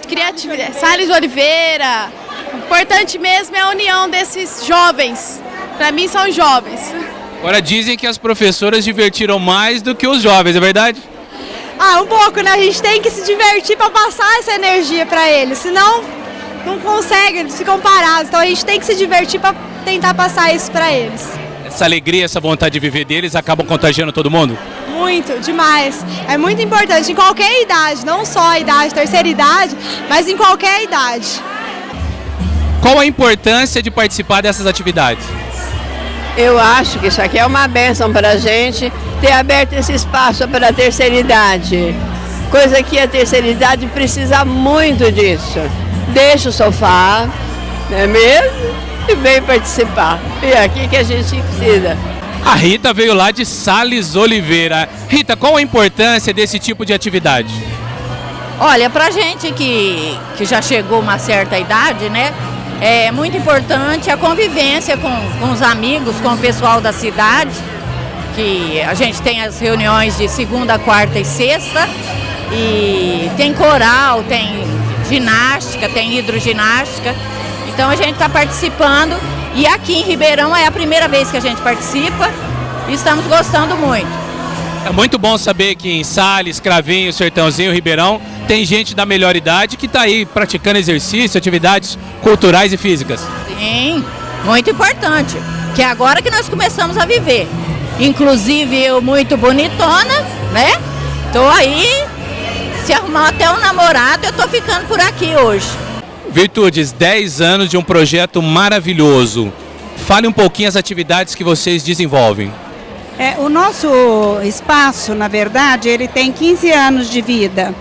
S11: criatividade. Salles de Oliveira. O importante mesmo é a união desses jovens. Para mim são jovens.
S10: Agora dizem que as professoras divertiram mais do que os jovens, é verdade?
S11: Um pouco, né? A gente tem que se divertir para passar essa energia para eles, senão não consegue, eles ficam parados. Então a gente tem que se divertir para tentar passar isso para eles.
S10: Essa alegria, essa vontade de viver deles acabam contagiando todo mundo?
S11: Muito, demais. É muito importante em qualquer idade, não só a idade, terceira idade, mas em qualquer idade.
S10: Qual a importância de participar dessas atividades?
S12: Eu acho que isso aqui é uma bênção para a gente ter aberto esse espaço para a terceira idade. Coisa que a terceira idade precisa muito disso. Deixa o sofá, não é mesmo? E vem participar. E é aqui que a gente precisa.
S10: A Rita veio lá de Salles Oliveira. Rita, qual a importância desse tipo de atividade?
S13: Olha, pra gente que já chegou uma certa idade, né? É muito importante a convivência com os amigos, com o pessoal da cidade, que a gente tem as reuniões de segunda, quarta e sexta, e tem coral, tem ginástica, tem hidroginástica, então a gente está participando, e aqui em Ribeirão é a primeira vez que a gente participa e estamos gostando muito.
S10: É muito bom saber que em Salles, Cravinho, Sertãozinho, Ribeirão, tem gente da melhor idade que está aí praticando exercício, atividades culturais e físicas.
S13: Sim, muito importante, que é agora que nós começamos a viver. Inclusive eu muito bonitona, né? Tô aí, se arrumar até um namorado, eu tô ficando por aqui hoje.
S10: Virtudes, 10 anos de um projeto maravilhoso. Fale um pouquinho as atividades que vocês desenvolvem.
S14: O nosso espaço, na verdade, ele tem 15 anos de vida.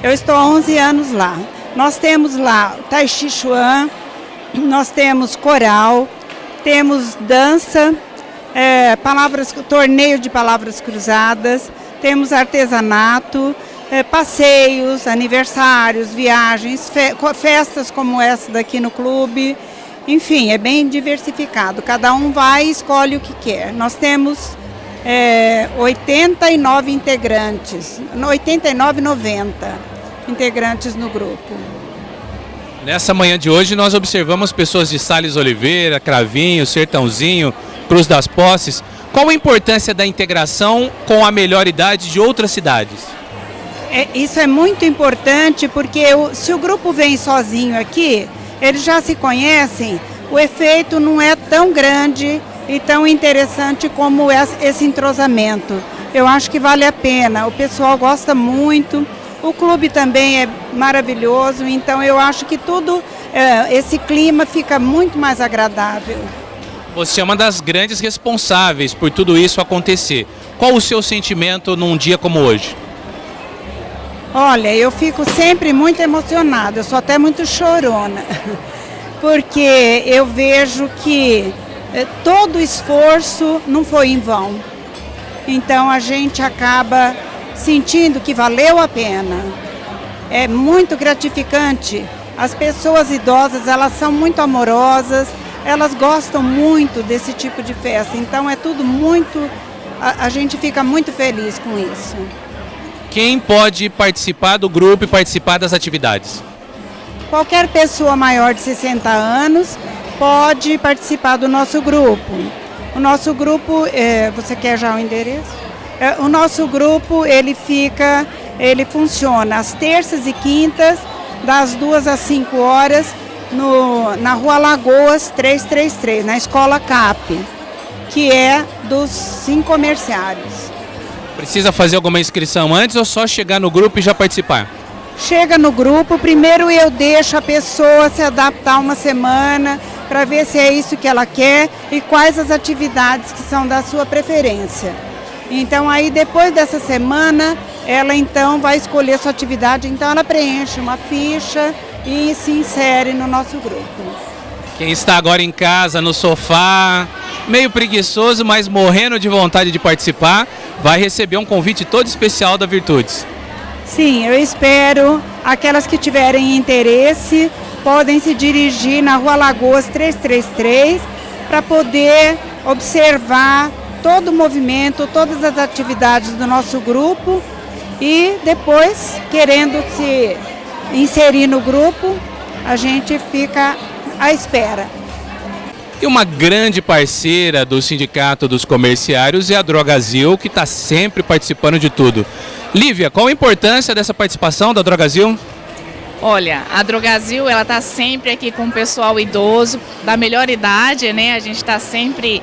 S14: Eu estou há 11 anos lá. Nós temos lá Tai Chi Chuan, nós temos coral, temos dança, torneio de palavras cruzadas, temos artesanato, passeios, aniversários, viagens, festas como essa daqui no clube. Enfim, é bem diversificado. Cada um vai e escolhe o que quer. Nós temos 89 integrantes, 89, 90 integrantes no grupo.
S10: Nessa manhã de hoje nós observamos pessoas de Salles Oliveira, Cravinho, Sertãozinho, Cruz das Posses. Qual a importância da integração com a melhor idade de outras cidades?
S14: Isso é muito importante porque se o grupo vem sozinho aqui, eles já se conhecem, o efeito não é tão grande e tão interessante como esse entrosamento. Eu acho que vale a pena, o pessoal gosta muito, o clube também é maravilhoso, então eu acho que esse clima fica muito mais agradável.
S10: Você é uma das grandes responsáveis por tudo isso acontecer. Qual o seu sentimento num dia como hoje?
S14: Olha, eu fico sempre muito emocionada, eu sou até muito chorona, porque eu vejo que todo o esforço não foi em vão. Então a gente acaba sentindo que valeu a pena. É muito gratificante. As pessoas idosas, elas são muito amorosas, elas gostam muito desse tipo de festa. Então é tudo muito... A gente fica muito feliz com isso.
S10: Quem pode participar do grupo e participar das atividades?
S14: Qualquer pessoa maior de 60 anos pode participar do nosso grupo. O nosso grupo, você quer já o endereço? O nosso grupo, ele funciona às terças e quintas, das 2 às 5 horas, na Rua Lagoas 333, na Escola CAP, que é dos 5 comerciários.
S10: Precisa fazer alguma inscrição antes ou só chegar no grupo e já participar?
S14: Chega no grupo, primeiro eu deixo a pessoa se adaptar uma semana para ver se é isso que ela quer e quais as atividades que são da sua preferência. Então aí depois dessa semana, ela então vai escolher sua atividade, então ela preenche uma ficha e se insere no nosso grupo.
S10: Quem está agora em casa, no sofá, meio preguiçoso, mas morrendo de vontade de participar, vai receber um convite todo especial da Virtudes.
S14: Sim, eu espero. Aquelas que tiverem interesse podem se dirigir na Rua Lagoas 333 para poder observar todo o movimento, todas as atividades do nosso grupo e depois, querendo se inserir no grupo, a gente fica à espera.
S10: E uma grande parceira do Sindicato dos Comerciários é a Drogazil, que está sempre participando de tudo. Lívia, qual a importância dessa participação da Drogazil?
S15: Olha, a Drogazil, ela está sempre aqui com o pessoal idoso, da melhor idade, né? A gente está sempre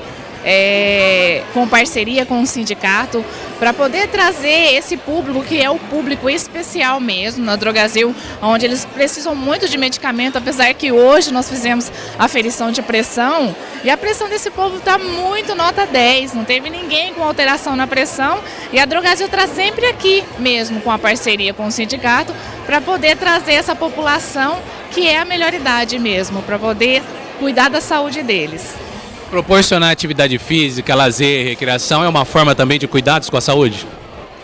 S15: com parceria com o sindicato para poder trazer esse público que é o público especial mesmo na Drogazil, onde eles precisam muito de medicamento, apesar que hoje nós fizemos aferição de pressão e a pressão desse povo está muito nota 10, não teve ninguém com alteração na pressão e a Drogazil está sempre aqui mesmo com a parceria com o sindicato para poder trazer essa população que é a melhor idade mesmo, para poder cuidar da saúde deles.
S10: Proporcionar atividade física, lazer, recreação é uma forma também de cuidados com a saúde?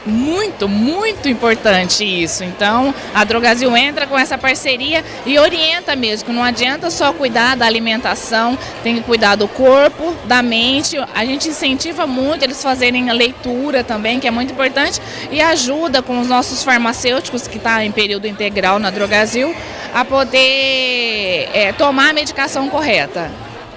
S15: Muito, muito importante isso. Então, a Drogazil entra com essa parceria e orienta mesmo, que não adianta só cuidar da alimentação, tem que cuidar do corpo, da mente. A gente incentiva muito eles fazerem a leitura também, que é muito importante, e ajuda com os nossos farmacêuticos, que estão em período integral na Drogazil, a poder tomar a medicação correta.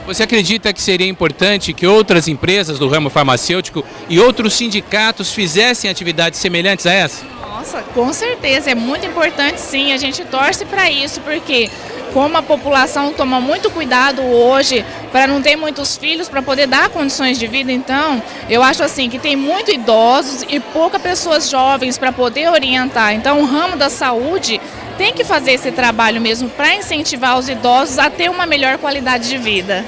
S10: Você acredita que seria importante que outras empresas do ramo farmacêutico e outros sindicatos fizessem atividades semelhantes a essa?
S15: Nossa, com certeza, é muito importante sim, a gente torce para isso, porque como a população toma muito cuidado hoje para não ter muitos filhos, para poder dar condições de vida, então eu acho assim que tem muito idosos e poucas pessoas jovens para poder orientar, então o ramo da saúde tem que fazer esse trabalho mesmo para incentivar os idosos a ter uma melhor qualidade de vida.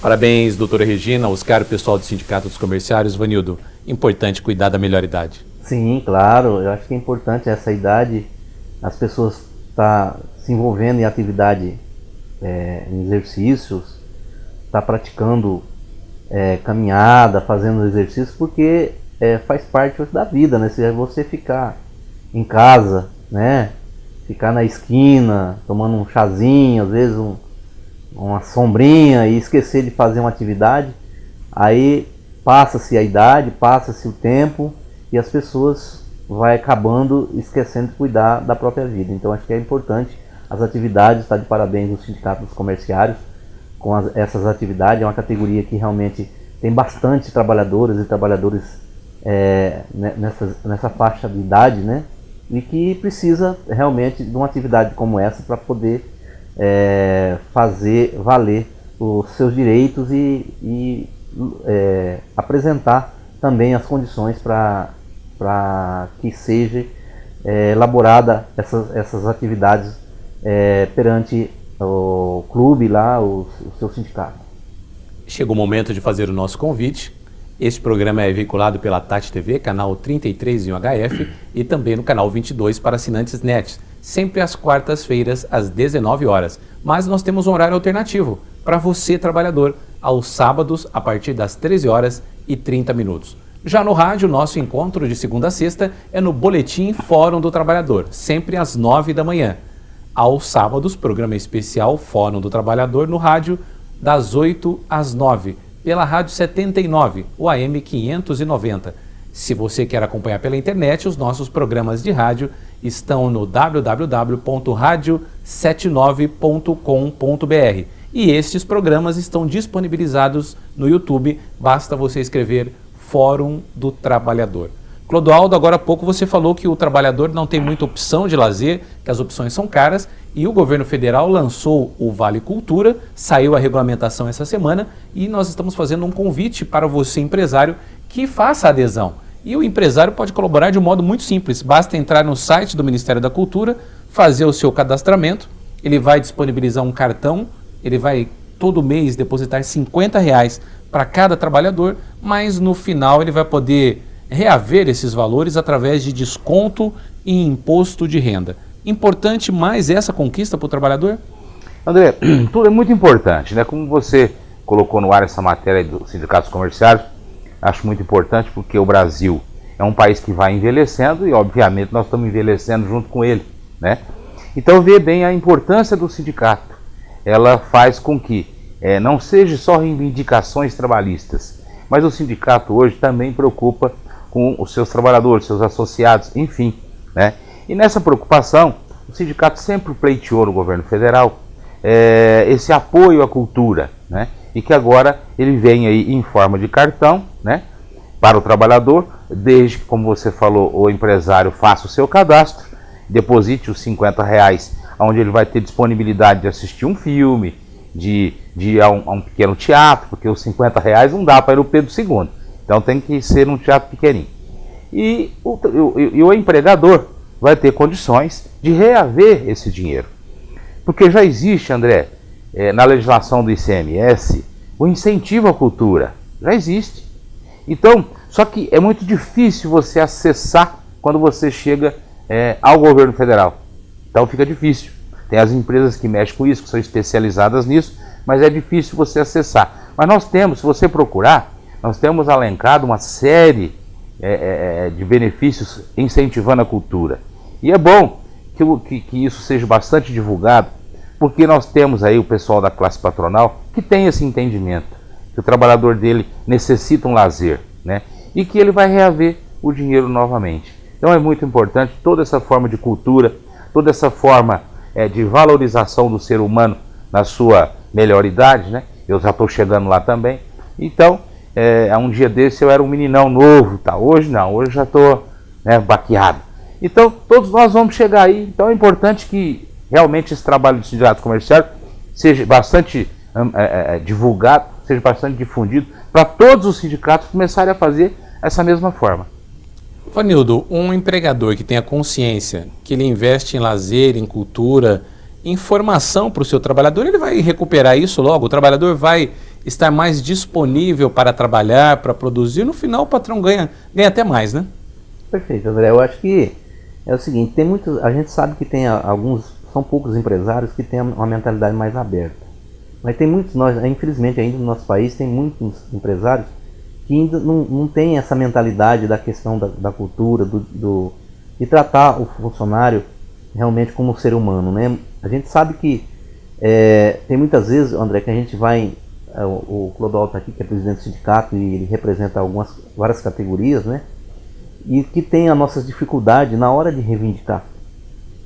S1: Parabéns, doutora Regina, Oscar, pessoal do Sindicato dos Comerciários. Vanildo, importante cuidar da melhor idade.
S2: Sim, claro, eu acho que é importante essa idade, as pessoas estar se envolvendo em atividade, em exercícios, estar praticando caminhada, fazendo exercícios, porque faz parte da vida, né? Se você ficar em casa, né? Ficar na esquina, tomando um chazinho, às vezes uma sombrinha e esquecer de fazer uma atividade, aí passa-se a idade, passa-se o tempo e as pessoas vai acabando esquecendo de cuidar da própria vida. Então acho que é importante as atividades, está de parabéns o Sindicato dos Comerciários com essas atividades, é uma categoria que realmente tem bastante trabalhadoras e trabalhadores nessa faixa de idade, né? E que precisa realmente de uma atividade como essa para poder fazer valer os seus direitos e apresentar também as condições para que seja elaborada essas atividades perante o clube lá, o seu sindicato.
S1: Chegou o momento de fazer o nosso convite. Este programa é veiculado pela Tati TV, canal 33 em UHF e também no canal 22 para assinantes NET, sempre às quartas-feiras, às 19 horas. Mas nós temos um horário alternativo para você, trabalhador, aos sábados, a partir das 13 horas e 30 minutos. Já no rádio, nosso encontro de segunda a sexta é no Boletim Fórum do Trabalhador, sempre às 9 da manhã. Aos sábados, programa especial Fórum do Trabalhador no rádio, das 8 às 9, pela Rádio 79, o AM 590. Se você quer acompanhar pela internet, os nossos programas de rádio estão no www.radio79.com.br e estes programas estão disponibilizados no YouTube, basta você escrever Fórum do Trabalhador. Clodoaldo, agora há pouco você falou que o trabalhador não tem muita opção de lazer, que as opções são caras, e o governo federal lançou o Vale Cultura, saiu a regulamentação essa semana, e nós estamos fazendo um convite para você, empresário, que faça a adesão. E o empresário pode colaborar de um modo muito simples, basta entrar no site do Ministério da Cultura, fazer o seu cadastramento, ele vai disponibilizar um cartão, ele vai todo mês depositar R$50 para cada trabalhador, mas no final ele vai poder reaver esses valores através de desconto em imposto de renda. Importante mais essa conquista para o trabalhador?
S3: André, tudo é muito importante, né? Como você colocou no ar essa matéria dos sindicatos comerciais, acho muito importante porque o Brasil é um país que vai envelhecendo e, obviamente, nós estamos envelhecendo junto com ele, né? Então, vê bem a importância do sindicato. Ela faz com que não seja só reivindicações trabalhistas, mas o sindicato hoje também preocupa com os seus trabalhadores, seus associados, enfim, né? E nessa preocupação, o sindicato sempre pleiteou no governo federal esse apoio à cultura, né? E que agora ele vem aí em forma de cartão, né, para o trabalhador, desde que, como você falou, o empresário faça o seu cadastro, deposite os R$50, onde ele vai ter disponibilidade de assistir um filme, de ir a um pequeno teatro, porque os R$50 não dá para ir no Pedro II, então tem que ser um teatro pequenininho. E o empregador vai ter condições de reaver esse dinheiro. Porque já existe, André, na legislação do ICMS, o incentivo à cultura. Já existe. Então, só que é muito difícil você acessar quando você chega ao governo federal. Então fica difícil. Tem as empresas que mexem com isso, que são especializadas nisso, mas é difícil você acessar. Mas nós temos, se você procurar, nós temos alencado uma série de benefícios incentivando a cultura. E é bom que isso seja bastante divulgado, porque nós temos aí o pessoal da classe patronal que tem esse entendimento, que o trabalhador dele necessita um lazer, né? E que ele vai reaver o dinheiro novamente. Então é muito importante toda essa forma de cultura, toda essa forma de valorização do ser humano na sua melhor idade, né? Eu já estou chegando lá também. Então, há um dia desse eu era um meninão novo, tá? Hoje não, hoje já estou baqueado. Então, todos nós vamos chegar aí. Então é importante que realmente esse trabalho do sindicato comercial seja bastante divulgado, seja bastante difundido, para todos os sindicatos começarem a fazer essa mesma forma.
S1: Vanildo, um empregador que tenha consciência que ele investe em lazer, em cultura, em formação para o seu trabalhador, ele vai recuperar isso logo, o trabalhador vai estar mais disponível para trabalhar, para produzir, no final o patrão ganha até mais, né?
S2: Perfeito, André. Eu acho que é o seguinte, tem muitos, a gente sabe que tem são poucos empresários que têm uma mentalidade mais aberta. Mas tem muitos, infelizmente ainda no nosso país, tem muitos empresários que ainda não tem essa mentalidade da questão da cultura, de tratar o funcionário realmente como um ser humano, né? A gente sabe que tem muitas vezes, André, que a gente vai, o Clodoaldo está aqui, que é presidente do sindicato, e ele representa várias categorias, né? E que tem as nossas dificuldades na hora de reivindicar.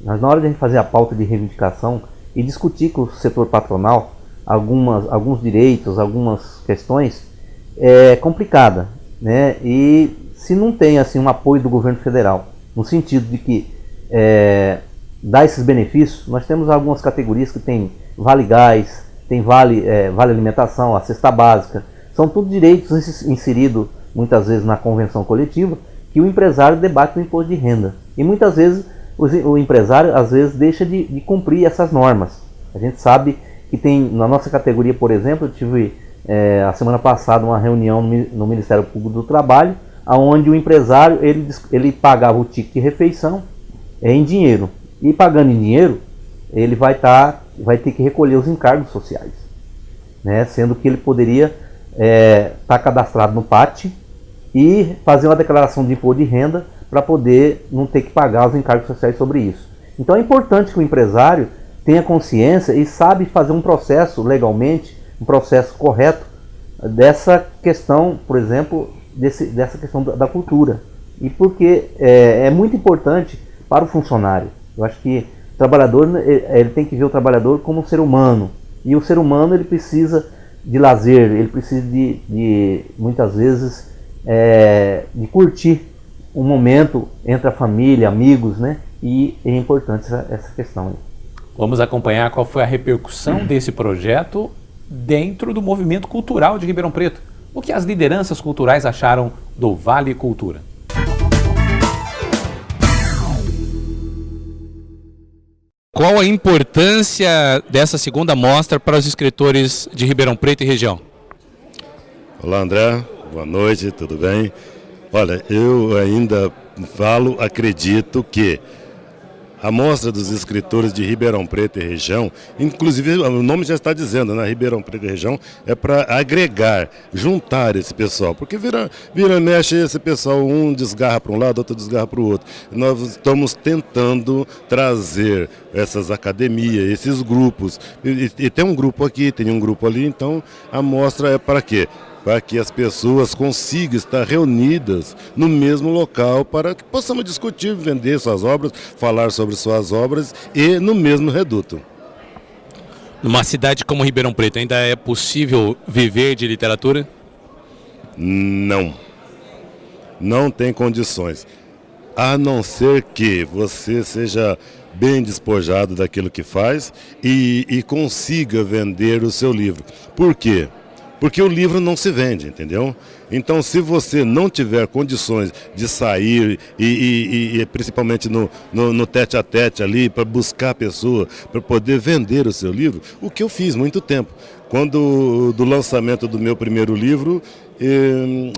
S2: Mas na hora de a gente fazer a pauta de reivindicação e discutir com o setor patronal alguns direitos, algumas questões, é complicada, né? E se não tem assim um apoio do governo federal, no sentido de que dá esses benefícios, nós temos algumas categorias que tem vale gás, tem vale alimentação, a cesta básica, são tudo direitos inseridos muitas vezes na convenção coletiva, que o empresário debate no imposto de renda. E muitas vezes o empresário às vezes deixa de cumprir essas normas. A gente sabe que tem, na nossa categoria, por exemplo, eu tive a semana passada uma reunião no Ministério Público do Trabalho, onde o empresário ele pagava o ticket de refeição em dinheiro. E pagando em dinheiro, ele vai ter que recolher os encargos sociais, né? Sendo que ele poderia estar cadastrado no PAT e fazer uma declaração de imposto de renda para poder não ter que pagar os encargos sociais sobre isso. Então é importante que o empresário tenha consciência e sabe fazer um processo legalmente, um processo correto dessa questão, por exemplo, dessa questão da cultura. E porque é muito importante para o funcionário. Eu acho que o trabalhador ele tem que ver o trabalhador como um ser humano. E o ser humano ele precisa de lazer, ele precisa de muitas vezes de curtir um momento entre a família, amigos, né? E é importante essa questão aí.
S1: Vamos acompanhar qual foi a repercussão desse projeto dentro do movimento cultural de Ribeirão Preto. O que as lideranças culturais acharam do Vale Cultura.
S10: Qual a importância dessa segunda mostra para os escritores de Ribeirão Preto e região?
S16: Olá, André. Boa noite, tudo bem? Olha, eu ainda acredito que a mostra dos escritores de Ribeirão Preto e região, inclusive o nome já está dizendo, né? Ribeirão Preto e região é para agregar, juntar esse pessoal, porque vira mexe esse pessoal, um desgarra para um lado, outro desgarra para o outro. Nós estamos tentando trazer essas academias, esses grupos, e tem um grupo aqui, tem um grupo ali, então a mostra é para quê? Para que as pessoas consigam estar reunidas no mesmo local para que possamos discutir, vender suas obras, falar sobre suas obras e no mesmo reduto.
S10: Numa cidade como Ribeirão Preto, ainda é possível viver de literatura?
S16: Não. Não tem condições. A não ser que você seja bem despojado daquilo que faz e consiga vender o seu livro. Por quê? Porque o livro não se vende, entendeu? Então, se você não tiver condições de sair e principalmente no tete-a-tete ali, para buscar a pessoa, para poder vender o seu livro, o que eu fiz muito tempo. Quando do lançamento do meu primeiro livro,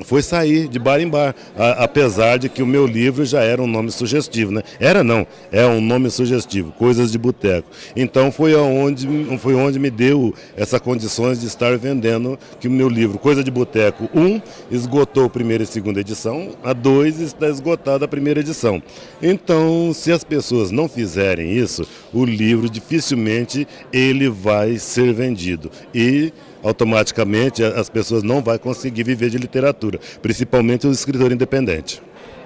S16: foi sair de bar em bar, apesar de que o meu livro já era um nome sugestivo, né? É um nome sugestivo, Coisas de Boteco. Então foi onde me deu essas condições de estar vendendo que o meu livro, Coisa de Boteco 1, esgotou a primeira e segunda edição, a 2 está esgotada a primeira edição. Então, se as pessoas não fizerem isso, o livro dificilmente ele vai ser vendido. E automaticamente as pessoas não vão conseguir viver de literatura, principalmente o escritor independente.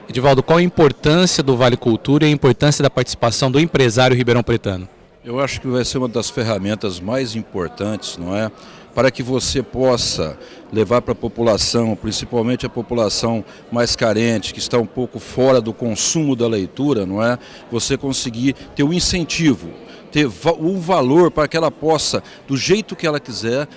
S10: Edivaldo, qual a importância do Vale Cultura e a importância da participação do empresário ribeirão-pretano?
S17: Eu acho que vai ser uma das ferramentas mais importantes, não é? Para que você possa levar para a população, principalmente a população mais carente, que está um pouco fora do consumo da leitura, não é? Você conseguir ter um incentivo, ter um valor para que ela possa, do jeito que ela quiser,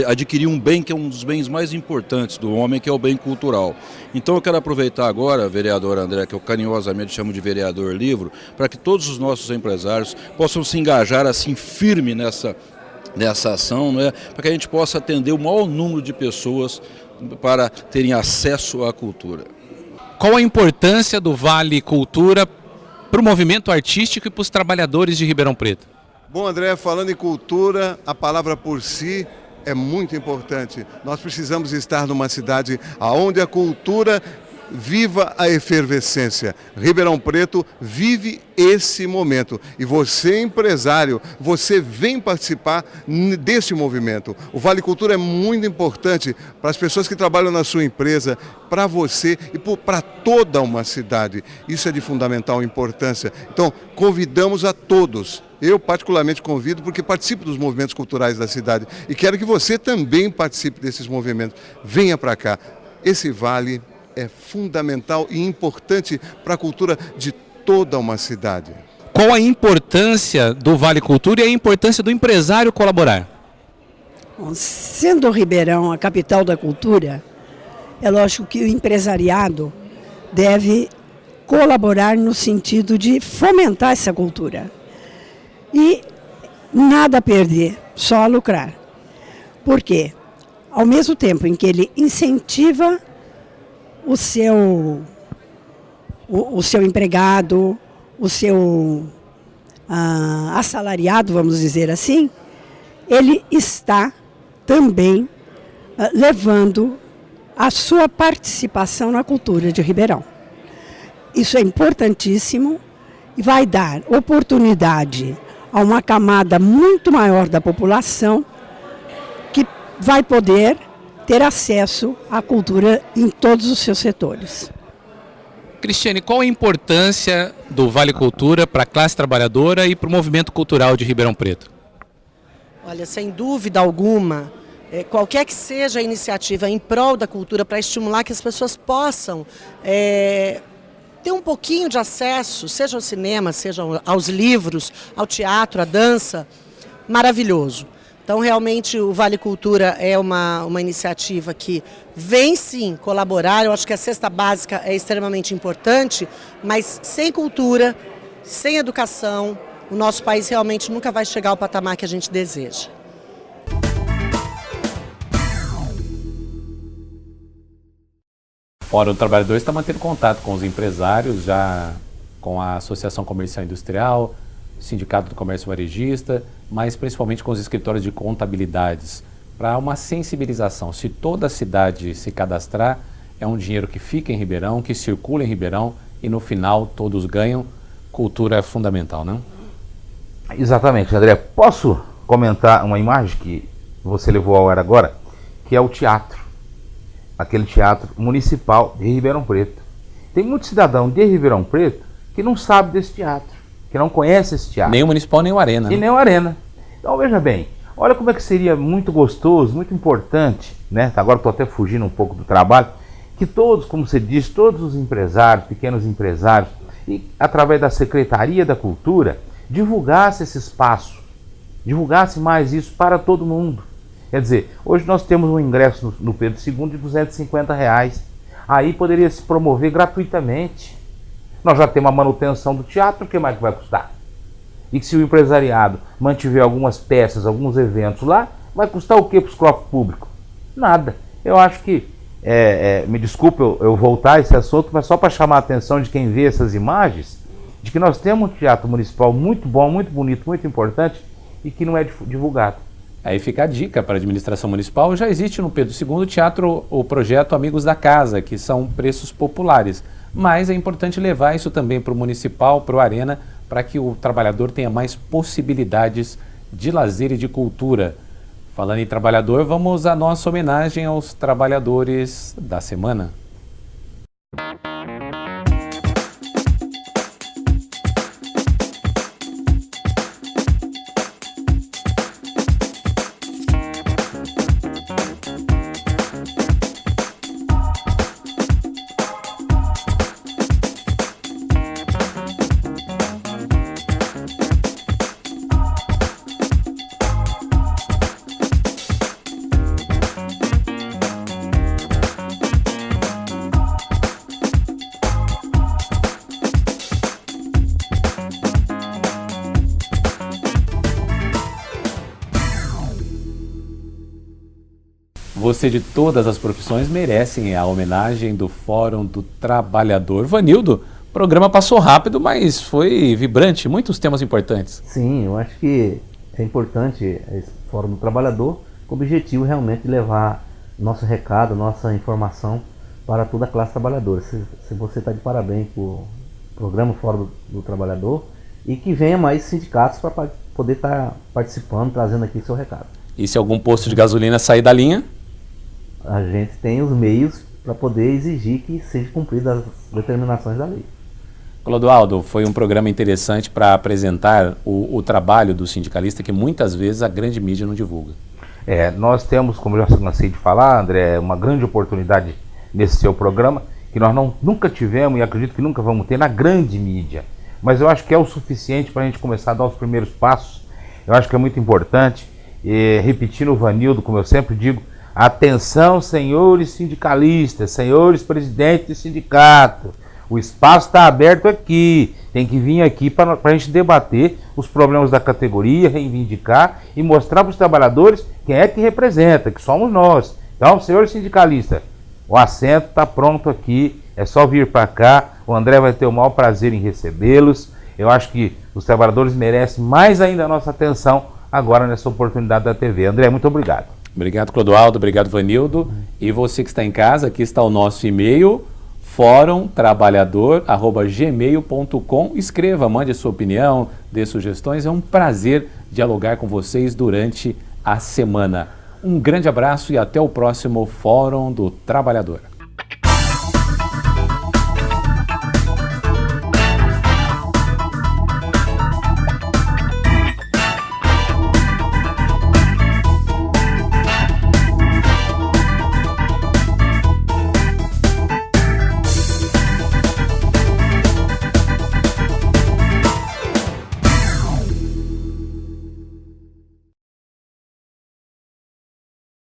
S17: adquirir um bem que é um dos bens mais importantes do homem, que é o bem cultural. Então eu quero aproveitar agora, vereador André, que eu carinhosamente chamo de vereador livro, para que todos os nossos empresários possam se engajar assim firme nessa ação, não é? Para que a gente possa atender o maior número de pessoas para terem acesso à cultura.
S10: Qual a importância do Vale Cultura para o movimento artístico e para os trabalhadores de Ribeirão Preto?
S18: Bom, André, falando em cultura, a palavra por si é muito importante. Nós precisamos estar numa cidade onde a cultura viva a efervescência. Ribeirão Preto vive esse momento. E você, empresário, você vem participar desse movimento. O Vale Cultura é muito importante para as pessoas que trabalham na sua empresa, para você e para toda uma cidade. Isso é de fundamental importância. Então, convidamos a todos. Eu particularmente convido porque participo dos movimentos culturais da cidade e quero que você também participe desses movimentos. Venha para cá. Esse vale é fundamental e importante para a cultura de toda uma cidade.
S10: Qual a importância do Vale Cultura e a importância do empresário colaborar?
S19: Bom, sendo Ribeirão a capital da cultura, é lógico que o empresariado deve colaborar no sentido de fomentar essa cultura. E nada a perder, só a lucrar. Por quê? Ao mesmo tempo em que ele incentiva o seu empregado, o seu assalariado, vamos dizer assim, ele está também levando a sua participação na cultura de Ribeirão. Isso é importantíssimo e vai dar oportunidade a uma camada muito maior da população que vai poder ter acesso à cultura em todos os seus setores.
S10: Cristiane, qual a importância do Vale Cultura para a classe trabalhadora e para o movimento cultural de Ribeirão Preto?
S20: Olha, sem dúvida alguma, qualquer que seja a iniciativa em prol da cultura para estimular que as pessoas possam ter um pouquinho de acesso, seja ao cinema, seja aos livros, ao teatro, à dança, maravilhoso. Então, realmente, o Vale Cultura é uma iniciativa que vem, sim, colaborar. Eu acho que a cesta básica é extremamente importante, mas sem cultura, sem educação, o nosso país realmente nunca vai chegar ao patamar que a gente deseja.
S1: O Fórum do Trabalhador está mantendo contato com os empresários, já com a Associação Comercial e Industrial, Sindicato do Comércio Varejista, mas principalmente com os escritórios de contabilidades, para uma sensibilização. Se toda a cidade se cadastrar, é um dinheiro que fica em Ribeirão, que circula em Ribeirão e no final todos ganham. Cultura é fundamental, não?
S3: Exatamente, André. Posso comentar uma imagem que você levou ao ar agora, que é o teatro. Aquele teatro municipal de Ribeirão Preto. Tem muito cidadão de Ribeirão Preto que não sabe desse teatro, que não conhece esse teatro.
S1: Nem o municipal, nem o Arena.
S3: E nem o Arena. Então veja bem, olha como é que seria muito gostoso, muito importante, né? Agora estou até fugindo um pouco do trabalho, que todos, como você diz, todos os empresários, pequenos empresários, e através da Secretaria da Cultura, divulgasse esse espaço, divulgasse mais isso para todo mundo. Quer dizer, hoje nós temos um ingresso no Pedro II de R$250. Aí poderia se promover gratuitamente. Nós já temos a manutenção do teatro, o que mais que vai custar? E que se o empresariado mantiver algumas peças, alguns eventos lá, vai custar o que para os cofres públicos? Nada. Eu acho que, me desculpe eu voltar a esse assunto, mas só para chamar a atenção de quem vê essas imagens, de que nós temos um teatro municipal muito bom, muito bonito, muito importante e que não é divulgado.
S1: Aí fica a dica para a administração municipal. Já existe no Pedro II teatro o projeto Amigos da Casa, que são preços populares. Mas é importante levar isso também para o municipal, para o Arena, para que o trabalhador tenha mais possibilidades de lazer e de cultura. Falando em trabalhador, vamos à nossa homenagem aos trabalhadores da semana. Você de todas as profissões merecem a homenagem do Fórum do Trabalhador. Vanildo, o programa passou rápido, mas foi vibrante, muitos temas importantes.
S2: Sim, eu acho que é importante esse Fórum do Trabalhador, com o objetivo realmente de levar nosso recado, nossa informação para toda a classe trabalhadora. Se você está de parabéns com o programa Fórum do Trabalhador e que venha mais sindicatos para poder estar participando, trazendo aqui seu recado.
S1: E se algum posto de gasolina sair da linha?
S2: A gente tem os meios para poder exigir que seja cumpridas as determinações da lei.
S1: Clodoaldo, foi um programa interessante para apresentar o trabalho do sindicalista que muitas vezes a grande mídia não divulga.
S3: Nós temos, como eu já cansei de falar, André, uma grande oportunidade nesse seu programa, que nós nunca tivemos e acredito que nunca vamos ter na grande mídia. Mas eu acho que é o suficiente para a gente começar a dar os primeiros passos. Eu acho que é muito importante. E, repetindo o Vanildo, como eu sempre digo, atenção, senhores sindicalistas, senhores presidentes de sindicato, o espaço está aberto aqui, tem que vir aqui para a gente debater os problemas da categoria, reivindicar e mostrar para os trabalhadores quem é que representa, que somos nós. Então, senhores sindicalistas, o assento está pronto aqui, é só vir para cá, o André vai ter o maior prazer em recebê-los. Eu acho que os trabalhadores merecem mais ainda a nossa atenção agora nessa oportunidade da TV. André, muito obrigado.
S1: Obrigado, Clodoaldo. Obrigado, Vanildo. E você que está em casa, aqui está o nosso e-mail, forumtrabalhador@gmail.com. Escreva, mande a sua opinião, dê sugestões. É um prazer dialogar com vocês durante a semana. Um grande abraço e até o próximo Fórum do Trabalhador.